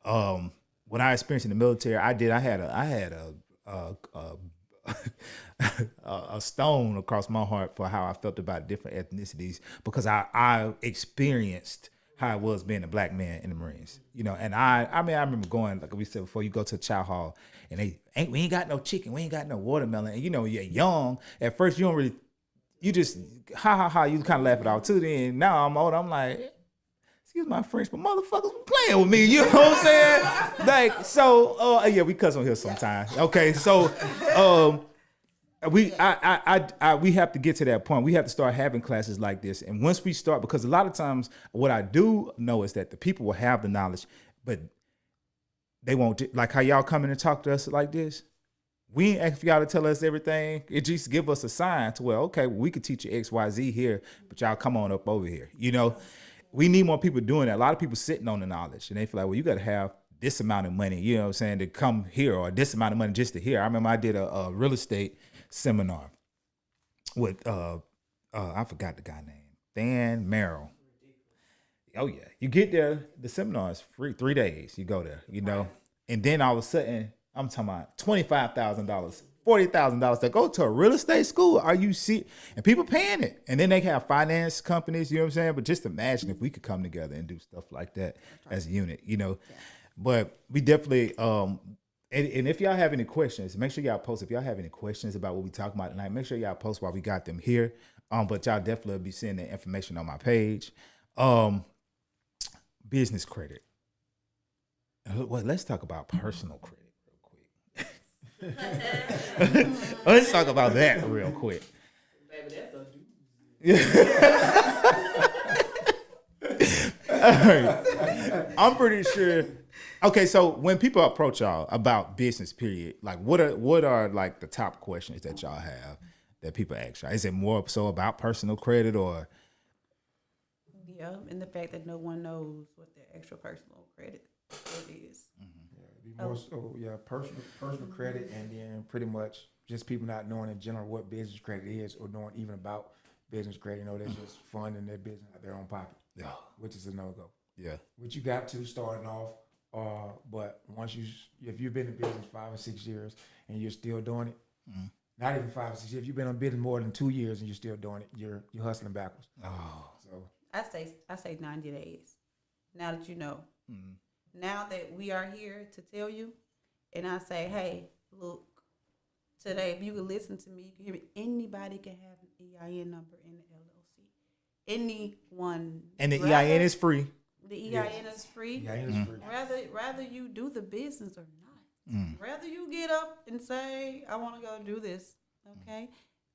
What I experienced in the military, I had a a stone across my heart for how I felt about different ethnicities because I experienced how it was being a black man in the Marines, you know. And I remember going, like we said before, you go to a chow hall and we ain't got no chicken, we ain't got no watermelon, and you know you're young at first, you just ha, you kind of laugh it off too. Then now I'm old, I'm like, excuse my French, but motherfuckers playing with me, you know what I'm saying? Like, so yeah, we cuss on here sometimes. Okay, so we have to get to that point. We have to start having classes like this. And once we start, because a lot of times what I do know is that the people will have the knowledge, but they won't, like how y'all come in and talk to us like this. We ain't ask for y'all to tell us everything. It just give us a sign to where, okay, we could teach you X, Y, Z here, but y'all come on up over here. You know, we need more people doing that. A lot of people sitting on the knowledge and they feel like, well, you got to have this amount of money, you know what I'm saying, to come here, or this amount of money just to hear. I remember I did a real estate seminar with I forgot the guy name, Dan Merrill. Oh yeah, you get there, the seminar is free, 3 days. You go there, you know, and then all of a sudden I'm talking about $25,000, $40,000 to go to a real estate school. Are you see? And people paying it, and then they have finance companies. You know what I'm saying? But just imagine if we could come together and do stuff like that as a unit, you know. Yeah. But we definitely and if y'all have any questions, make sure y'all post. If y'all have any questions about what we talking about tonight, make sure y'all post while we got them here. But y'all definitely will be seeing the information on my page. Business credit. Well, let's talk about personal credit real quick. Let's talk about that real quick. Baby, that's a All right. I'm pretty sure. Okay, so when people approach y'all about business, period, like what are like the top questions that y'all have that people ask y'all? Is it more so about personal credit or? Yeah, and the fact that no one knows what their actual personal credit is. More so, yeah, personal credit, and then pretty much just people not knowing in general what business credit is or knowing even about business credit. You know, they're just funding their business out their own pocket, Yeah, which is a no-go. yeah, Which you got to starting off, but once if you've been in business 5 or 6 years and you're still doing it, not even 5 or 6 years, if you've been in business more than 2 years and you're still doing it, you're hustling backwards. Oh, So I say 90 days. Now that you know. Now that we are here to tell you, and I say, hey, look, today, if you can listen to me, you can hear me, anybody can have an EIN number in the LLC. Anyone. and the EIN is free. The EIN is free. EIN is free. Rather you do the business or not. Rather you get up and say, I want to go do this, okay?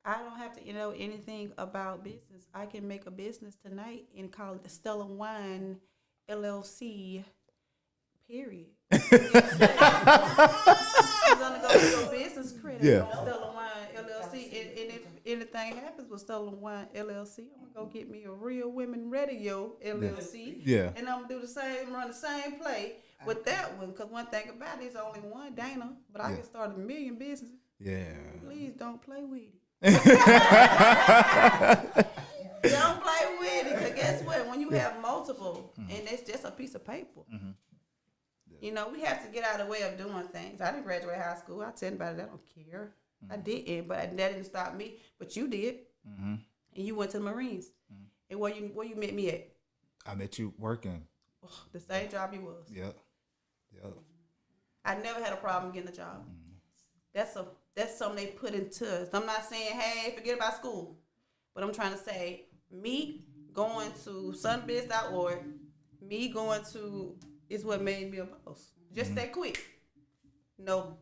I don't have to know anything about business. I can make a business tonight and call it the Stella Wine LLC. Period. You're gonna go to your business credit on Stella Wine LLC, and if anything happens with Stella Wine LLC, I'm gonna go get me a Real Women Radio LLC, and I'm gonna do the same, run the same play with that one. Cause one thing about it is only one Dana, but I can start a million businesses. Yeah. Please don't play with it. Don't play with it, cause guess what? When you have multiple, and it's just a piece of paper. You know, we have to get out of the way of doing things. I didn't graduate high school. I tell anybody that I don't care. I didn't, but that didn't stop me. But you did, and you went to the Marines. And where you met me at? I met you working. The same job you was. Yep. I never had a problem getting a job. That's something they put into us. I'm not saying, hey, forget about school, but I'm trying to say, me going to sunbiz.org, me going to is what made me a boss. Just that quick. No.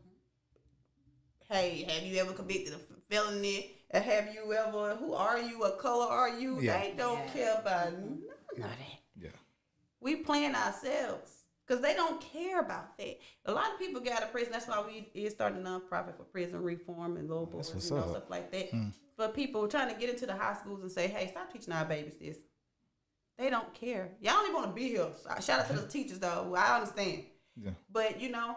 Hey, have you ever convicted of felony? Have you ever? Who are you? What color are you? Yeah. They don't care about none of that. Yeah. We playing ourselves because they don't care about that. A lot of people get out of prison. That's why we started a nonprofit for prison reform and low boards, stuff like that. For people trying to get into the high schools and say, hey, stop teaching our babies this. They don't care. Y'all don't even want to be here. Shout out to the teachers, though. I understand. Yeah. But, you know,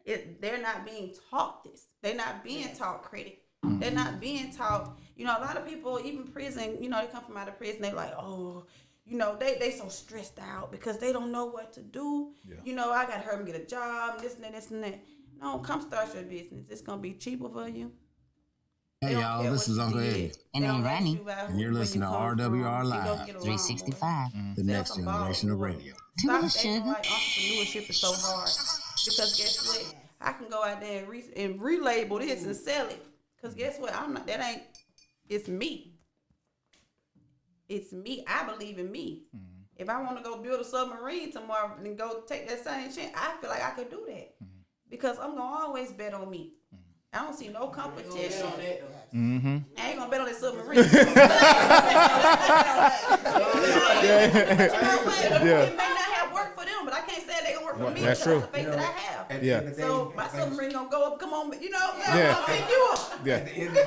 they're not being taught this. They're not being taught credit. They're not being taught. You know, a lot of people, even prison, you know, they come from out of prison. They're like, oh, you know, they so stressed out because they don't know what to do. Yeah. You know, I got to hurry and get a job, this and that, this and that. No, come start your business. It's gonna be cheaper for you. Hey They don't y'all, care this what is you Uncle did. Eddie. They And don't I'm ask Randy, you about and you're where you listening to come from. RWR You go Live get a 365, lawnmower. the Sell next some generation of balls. radio. Stop Too acting sugar. like entrepreneurship is so hard. Because guess what? I can go out there and relabel this and sell it. Because guess what? It's me. It's me. I believe in me. If I want to go build a submarine tomorrow and go take that same chance, I feel like I could do that. Because I'm going to always bet on me. I don't see no competition. I ain't gonna bet on that submarine. It may not have worked for them, but I can't say they gonna work for me. That's because true. That's the faith that I have. At the Yeah. end of the So day, my submarine gonna go up. Come on, Yeah. I'll pick you up. Yeah. At the end of the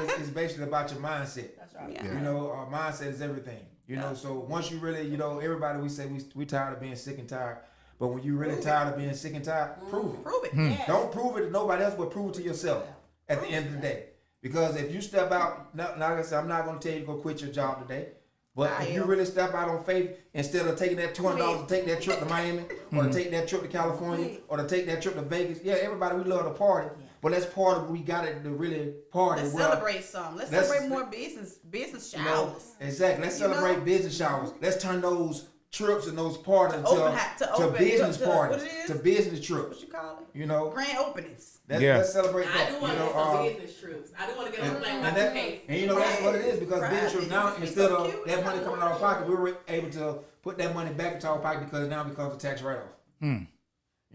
day, it's basically about your mindset. That's right. Yeah. You know, our mindset is everything. You know, so once you really, everybody we say we tired of being sick and tired. But when you really tired of being sick and tired, prove it. Prove it. Yes. Don't prove it to nobody else, but prove it to yourself at the end of the day. Because if you step out, like I said, I'm not going to tell you to go quit your job today. But I if you am. really step out on faith, instead of taking that $200 to take that trip to Miami, or to take that trip to California, or to take that trip to Vegas, yeah, everybody, we love to party. But that's part of we got it to really party. Let's well. celebrate some. Let's Let's- celebrate more business You know, showers. exactly. Let's You know? celebrate business showers. Let's turn those trips and those parties To open- business to- parties, what it is? to business What trips. you call it? You know, Grand openings. Yeah. let's celebrate I that. do You want to know, get some business trips. I do want to get on a plane with my case. and you know that's what it is because Right. business trips now It's instead so of cute. that money coming out of our pocket, we were able to put that money back into our pocket because it now becomes a tax write-off. You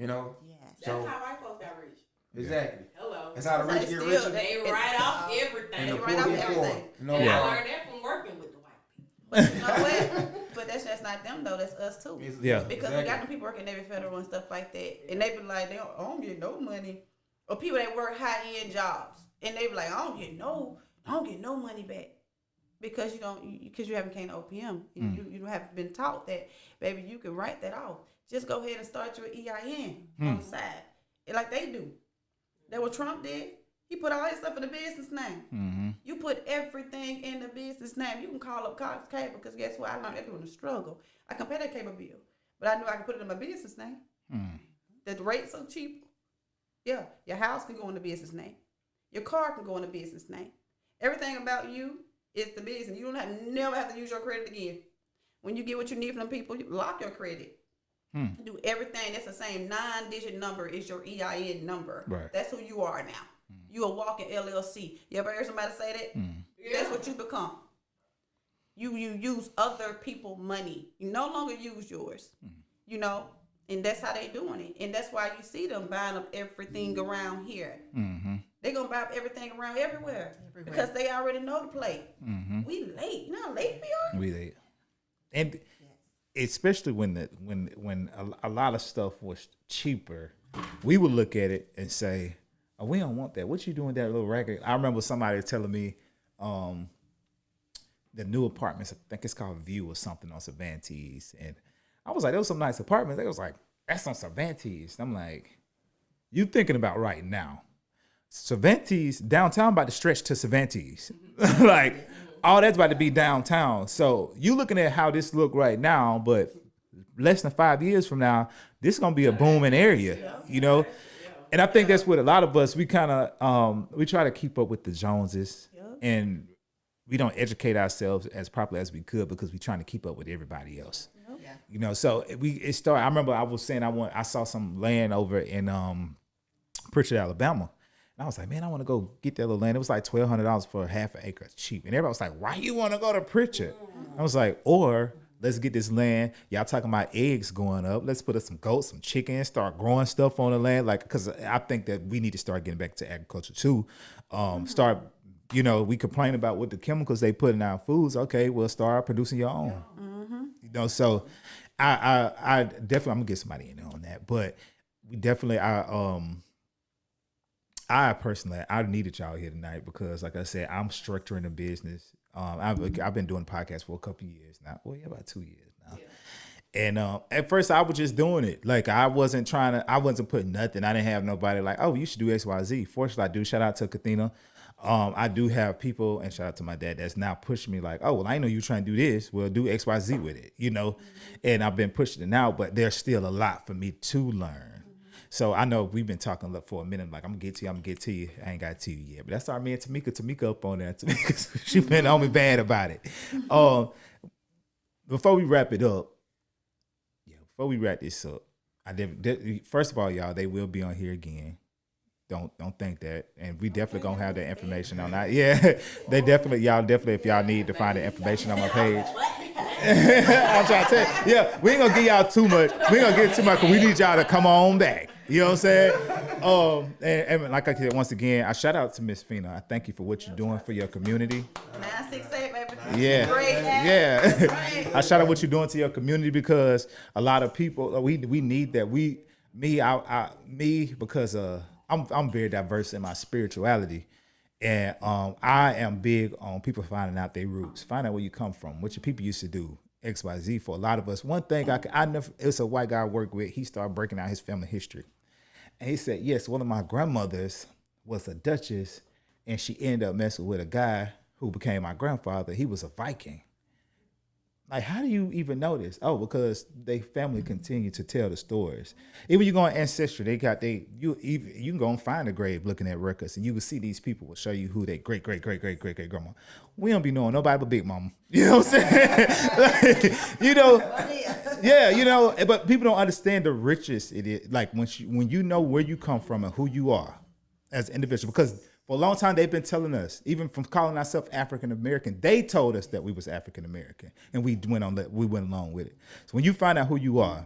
know, Yes. so That's how white folks got rich. exactly. Hello. That's how the rich It's get still- richer They It- write off and everything. the They poor write off get poorer. everything. You know, And Yeah. I learned that from working with the white people. But you know what? But that's not them though. That's us too. Yeah. Because we got them people working Navy Federal and stuff like that, and they be like, I don't get no money, or people that work high end jobs, and they be like, I don't get no money back because you haven't came to OPM. You haven't been taught that, baby. You can write that off. Just go ahead and start your EIN on the side, like they do. That's what Trump did. He put all his stuff in the business name. You put everything in the business name. You can call up Cox Cable because guess what? I learned that doing the struggle. I can pay that cable bill, but I knew I could put it in my business name. The rates are cheap. Yeah, your house can go in the business name. Your car can go in the business name. Everything about you is the business. You don't never have to use your credit again. When you get what you need from them people, you lock your credit. Do everything. That's the same 9-digit number is your EIN number. Right. That's who you are now. You a walking LLC. You ever heard somebody say that? That's what you become. You use other people's money. You no longer use yours. You know, and that's how they doing it. And that's why you see them buying up everything around here. They gonna buy up everything around everywhere. Because they already know the play. We late. You know how late we are? We did. And especially when a lot of stuff was cheaper, we would look at it and say, oh, we don't want that. What you doing with that little record? I remember somebody telling me the new apartments, I think it's called View or something on Cervantes. And I was like, those some nice apartments. They was like, that's on Cervantes. And I'm like, you thinking about right now. Cervantes, downtown about to stretch to Cervantes. Like, all that's about to be downtown. So you looking at how this look right now, but less than 5 years from now, this is gonna be a booming area, you know? And I think that's what a lot of us, we kind of, we try to keep up with the Joneses and we don't educate ourselves as properly as we could because we're trying to keep up with everybody else. You know, so it started, I remember I was saying I saw some land over in Pritchard, Alabama. And I was like, man, I want to go get that little land. It was like $1,200 for half an acre. It's cheap. And everybody was like, why you want to go to Pritchard? I was like, or let's get this land. Y'all talking about eggs going up. Let's put up some goats, some chickens, start growing stuff on the land. Like, because I think that we need to start getting back to agriculture too. Start, you know, we complain about what the chemicals they put in our foods. Okay, well, start producing your own. You know, so I definitely, I'm gonna get somebody in there on that. But we definitely, I personally, I needed y'all here tonight because, like I said, I'm structuring a business. I've been doing podcasts for a couple of years now. Well, yeah, about 2 years now. And at first, I was just doing it. Like, I wasn't putting nothing. I didn't have nobody like, oh, you should do X, Y, Z. Fortunately, I do. Shout out to Kathina. I do have people, and shout out to my dad, that's now pushing me like, oh, well, I know you trying to do this. Well, do X, Y, Z with it, you know? And I've been pushing it now, but there's still a lot for me to learn. So I know we've been talking for a minute. Like I'm gonna get to you. I ain't got to you yet, but that's our man Tamika up on there. Tamika, she been on me bad about it. Before we wrap it up, before we wrap this up, first of all, y'all, they will be on here again. Don't think that, and we definitely gonna have that information on that. Yeah, y'all definitely, if y'all need to find the information on my page. I'm trying to tell you, we ain't gonna give y'all too much. We ain't gonna get too much because we need y'all to come on back. You know what I'm saying? And like I said, once again, I shout out to Miss Fina. I thank you for what you're doing for your community. 968, baby. Yeah, Great. yeah. I shout out what you're doing to your community because a lot of people we need that. Because I'm very diverse in my spirituality, and I am big on people finding out their roots, find out where you come from, what your people used to do, X, Y, Z. For a lot of us, one thing I never. It's a white guy I work with. He started breaking out his family history, and he said, yes, one of my grandmothers was a duchess, and she ended up messing with a guy who became my grandfather. He was a Viking. Like, how do you even know this? Oh, because they family continue to tell the stories. Even you go on Ancestry, you can go and find a grave looking at records, and you can see these people will show you who they great grandma. We don't be knowing nobody but Big Mama. You know what I'm saying? Like, but people don't understand the riches it is. Like when you know where you come from and who you are as an individual, because for a long time, they've been telling us, even from calling ourselves African American, they told us that we was African American, and we went along with it. So when you find out who you are,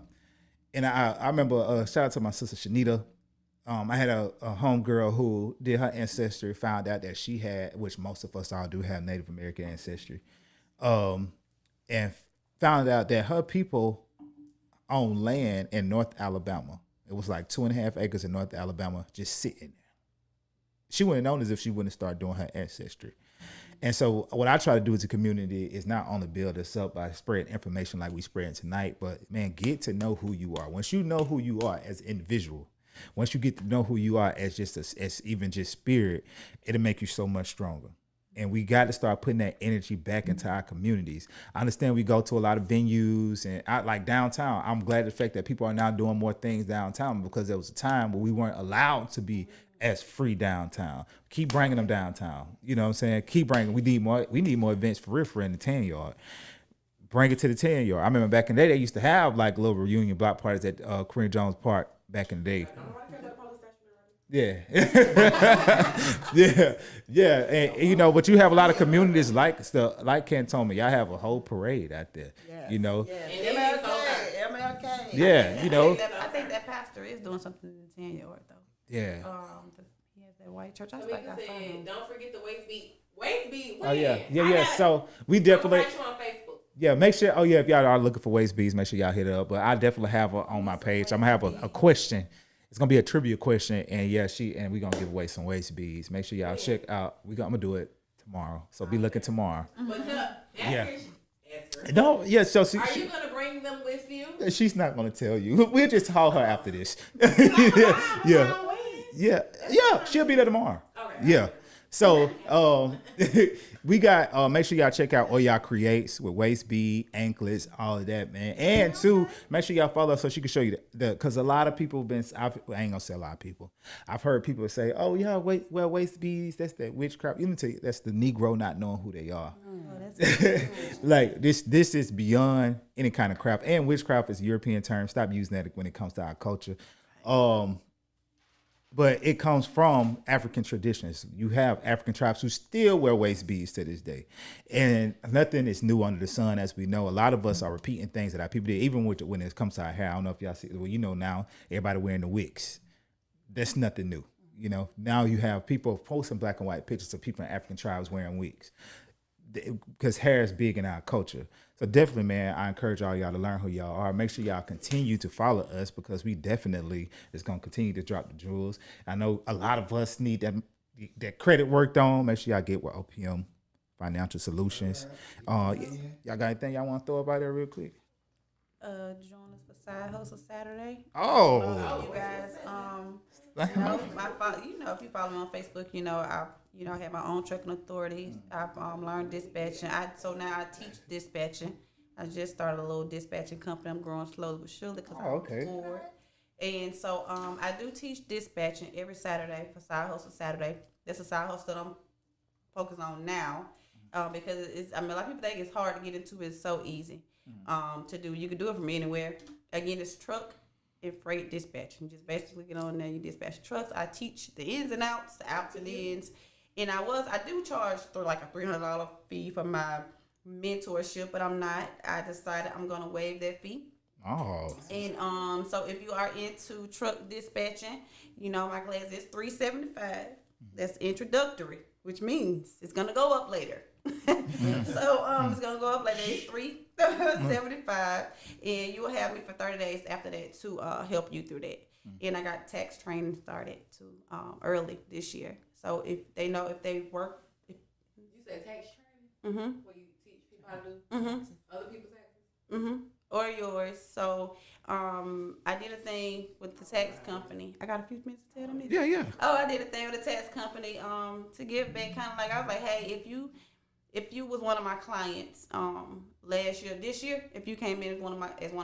and I remember, shout out to my sister Shanita. I had a homegirl who did her ancestry, found out that she had, which most of us all do have Native American ancestry, and found out that her people own land in North Alabama. It was like 2.5 acres in North Alabama, just sitting there. She wouldn't have known as if she wouldn't start doing her ancestry. And so what I try to do as a community is not only build us up by spreading information like we spreading tonight, but man, get to know who you are. Once you know who you are as an individual, once you get to know who you are as as even just spirit, it'll make you so much stronger. And we got to start putting that energy back into our communities. I understand we go to a lot of venues and out like downtown. I'm glad the fact that people are now doing more things downtown, because there was a time where we weren't allowed to be as free downtown. Keep bringing them downtown. You know what I'm saying? Keep bringing. We need more events for real in the 10 yard. Bring it to the 10 yard. I remember back in the day, they used to have like little reunion block parties at Kareem Jones Park back in the day. Yeah. yeah. And but you have a lot of communities like Cantonment. Y'all have a whole parade out there. Yes. MLK. Yeah, I think that pastor is doing something in the 10 yard though. Yeah. He has that white church. I Tamika said, don't forget the waist beat. Waist beat. Oh yeah. So we definitely. I'm gonna write you on Facebook. Yeah, make sure. Oh yeah, if y'all are looking for waist beads, make sure y'all hit it up. But I definitely have her on my page. I'm gonna have a question. It's gonna be a trivia question, and we're gonna give away some waist beads. Make sure y'all check out. I'm gonna do it tomorrow, so be looking tomorrow. But ask her. No, yeah. So Are you gonna bring them with you? she's not gonna tell you. We'll just call her after this. Yeah. She'll be there tomorrow. Okay. Yeah. So we got make sure y'all check out all y'all creates with waist bead, anklets, all of that, man. And two, make sure y'all follow so she can show you because a lot of people have been. I ain't gonna say a lot of people. I've heard people say, "Oh yeah, waist beads. That's that witchcraft." Let me tell you, that's the Negro not knowing who they are. Like this is beyond any kind of craft, and witchcraft is a European term. Stop using that when it comes to our culture. But it comes from African traditions. You have African tribes who still wear waist beads to this day. And nothing is new under the sun, as we know. A lot of us are repeating things that our people did, even when it comes to our hair. I don't know if y'all see, now everybody wearing the wigs. That's nothing new. Now you have people posting black and white pictures of people in African tribes wearing wigs because hair is big in our culture. So definitely, man, I encourage all y'all to learn who y'all are. Make sure y'all continue to follow us because we definitely is going to continue to drop the jewels. I know a lot of us need that credit worked on. Make sure y'all get with OPM Financial Solutions. Y'all got anything y'all want to throw about there real quick? Join us for Side Hustle Saturday. Oh. You guys, if you follow me on Facebook, I have my own trucking authority. I've learned dispatching. So now I teach dispatching. I just started a little dispatching company. I'm growing slowly but surely because I'm bored. And so I do teach dispatching every Saturday for Side Hustle Saturday. That's a side hustle that I'm focused on now because it's. I mean, a lot of people think it's hard to get into. It's so easy to do. You can do it from anywhere. Again, it's truck and freight dispatching. Just basically get on there, you dispatch trucks. I teach the ins and outs, the outs and ins. And I do charge through like a $300 fee for my mentorship, but I'm not. I decided I'm gonna waive that fee. Oh, And so if you are into truck dispatching, you know my class is $375. That's introductory, which means it's gonna go up later. So it's gonna go up later. It's $375, and you will have me for 30 days after that to help you through that. And I got tax training started too early this year. So if they know if they work, You said tax training? Where you teach people how to do other people's taxes? or yours. So I did a thing with the tax company. I got a few minutes to tell them this. yeah. Oh, I did a thing with the tax company to give back. Kind of like I was like, hey, if you was one of my clients last year, this year, if you came in as one of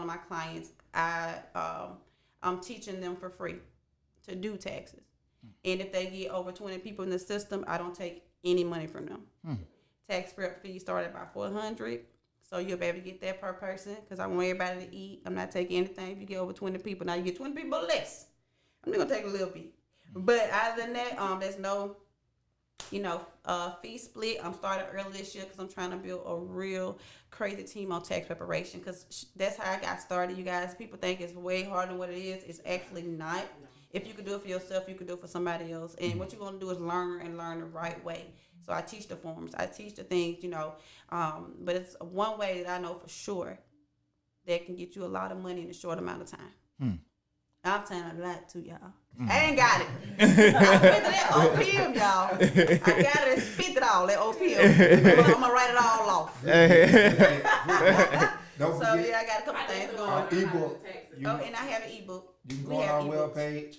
my clients, I'm teaching them for free to do taxes. And if they get over 20 people in the system, I don't take any money from them. Tax prep fee started by $400. So you'll be able to get that per person because I want everybody to eat. I'm not taking anything if you get over 20 people. Now you get 20 people or less, I'm just gonna take a little bit. But other than that, there's no, fee split. I'm starting early this year because I'm trying to build a real crazy team on tax preparation because that's how I got started. You guys, people think it's way harder than what it is. It's actually not. If you can do it for yourself, you can do it for somebody else. And what you're gonna do is learn the right way. So I teach the forms, I teach the things, but it's one way that I know for sure that can get you a lot of money in a short amount of time. I'm telling a lot to y'all. I ain't got it. I spent that OPM, y'all. I got it and spent it all, that OPM. I'm gonna write it all off. Don't So forget yeah, I got a couple things going. ebook. And I have an ebook. You can We go on have our ebooks. webpage.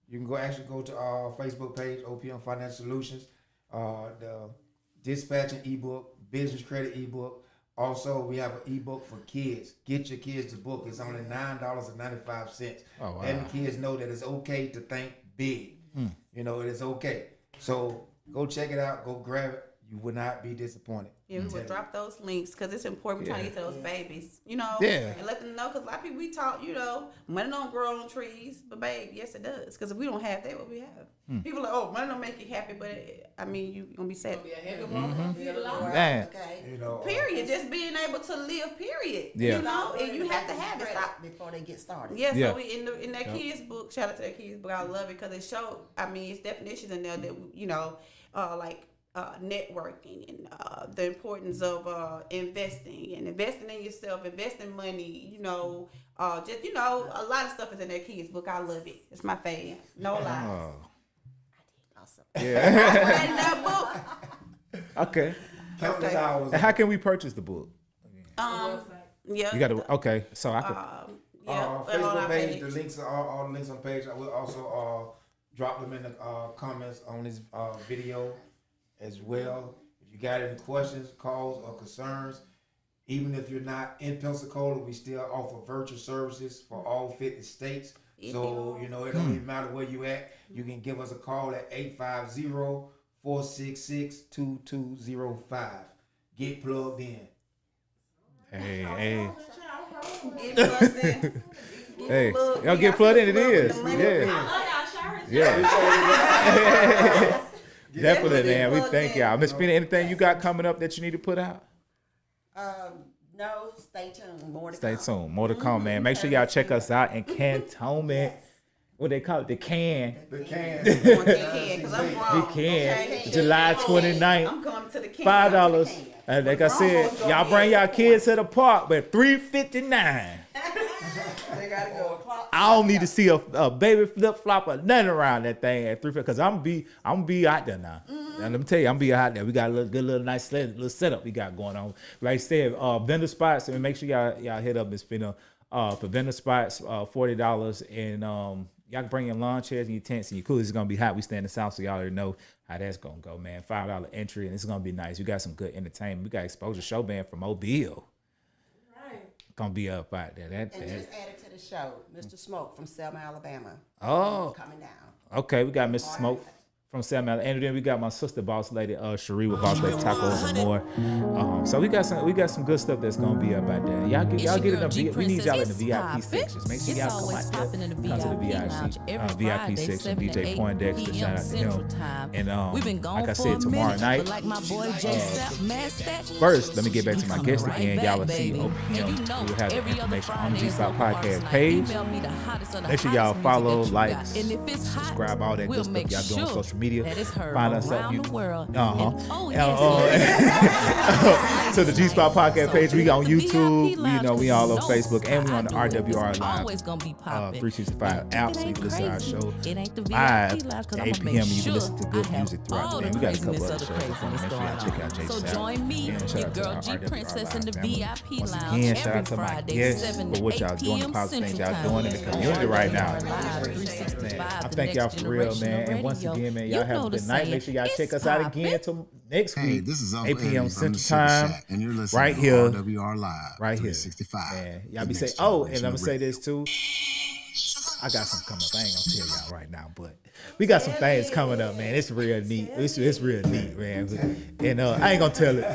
You can go to our Facebook page, OPM Financial Solutions. The dispatching ebook, business credit ebook. Also, we have an ebook for kids. Get your kids the book. It's only $9.95. Oh, wow. Letting the kids know that it's okay to think big. It is okay. So go check it out. Go grab it. You will not be disappointed. Yeah, we would drop those links because it's important. We're trying to get to those babies, Yeah. and let them know. Because a lot of people we talk, money don't grow on trees, but babe, yes it does. Because if we don't have that, what we have? People are like, oh, money don't make you happy, but you gonna be sad. It'll be a heavy blow. Be a lot. Man. Okay. Period. Just being able to live. Period. Yeah. And you have to have it. Stop. Before they get started. Yeah, Yeah. so we in that kids book, shout out to that kids book. I love it because it showed. It's definitions in there that networking and the importance of investing in yourself, investing money. A lot of stuff is in that kids book. I love it. It's my fave. No lie. Oh. Awesome. Yeah. Writing that book. Okay. Countless hours. And how can we purchase the book? Yeah. You got to. Okay. So I could. on Facebook our page. The links are all the links on the page. I will also drop them in the comments on this video as well. If you got any questions, calls, or concerns, even if you're not in Pensacola, we still offer virtual services for all 50 states. So, it don't even matter where you at. You can give us a call at 850-466-2205. Get plugged in. Hey. Get plugged in. Hey, plugged. y'all We get got plugged in. It some plug is. with the money. Yeah. Yeah. Definitely, man. We plugged thank in. y'all. Miss Fina, anything you got coming up that you need to put out? No, stay tuned. More to Stay come. tuned. More to come, man. Make sure y'all check us out in Cantonment. What they call it? The Can. The can. Because I'm wrong. The Can. Okay? July 29th. I'm coming to the can. $5. And like I said, y'all bring y'all kids to the park, but $3.59. They gotta go. I don't need to see a baby flip flop or nothing around that thing at 3 because I'm gonna be out there now. And let me tell you, I'm gonna be out there. We got a little nice little setup we got going on. Like I said, vendor spots. And make sure y'all hit up Miss Fina for vendor spots, $40, and y'all can bring your lawn chairs and your tents and your coolers. It's gonna be hot. We stay in the South, so y'all already know how that's gonna go, man. $5 entry, and it's gonna be nice. We got some good entertainment. We got Exposure Show Band from Mobile. Right. Gonna be up out there. And just added to the show, Mr. Smoke from Selma, Alabama. Oh, Coming down. okay. We got Mr. Smoke from Sam Allen, and then we got my sister, boss lady, Cherie with Boss Lady Tacos and more. So we got some good stuff that's gonna be up out there. Y'all get in the we need y'all in the VIP sections. Make sure y'all come out there, come to the VIP section. DJ Poindexter, shout out to him. And like I said, tomorrow night. First, let me get back to my guest again. Y'all will see OPM. We'll have the information on the G-Stop podcast page. Make sure y'all follow, like, subscribe, all that good stuff y'all doing on social media. Find us up. To the G-Spot podcast page. We on YouTube. We all on Facebook, and we on the RWR Live 365 app, so you can listen to our show live at 8 p.m. and you can listen to good music throughout the day. We got a couple other shows. Just want to make sure y'all check out J-Sap. So join me, And shout your out to girl our G RWR Princess in the Live family. VIP Once lounge again, shout every out to my Friday, guests 7 for to what 8 y'all doing, the p.m. positive things Central y'all doing in the Time. community right now. Live 365, I the thank y'all next for real, generation man. of And once radio. again, man, y'all You have know a the good night. saying, Make sure y'all check it's us out poppin'. again till next Hey, week, this is Uncle 8 p.m. Eddie from the Central Sugar Time, Shack, and you're listening right to here, RWR Live, right here. 365. Man, y'all the be saying, next oh, and generation I'm gonna of say radio. this too. I got something coming up. I ain't gonna tell y'all right now, but we got some things coming up, man. It's real neat. It's real neat, man. And I ain't gonna tell it.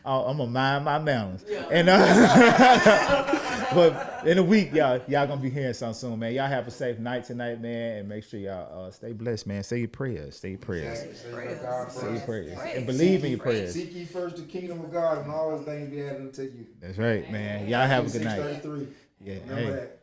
I'm gonna mind my manners. And but in a week, y'all gonna be hearing something soon, man. Y'all have a safe night tonight, man, and make sure y'all stay blessed, man. Say your prayers. Say your prayers. Say your prayers. And believe in your prayers. Seek ye first the kingdom of God, and all those things be added unto you. That's right, man. Y'all have a good night. 6:33. Yeah. Remember Hey. that.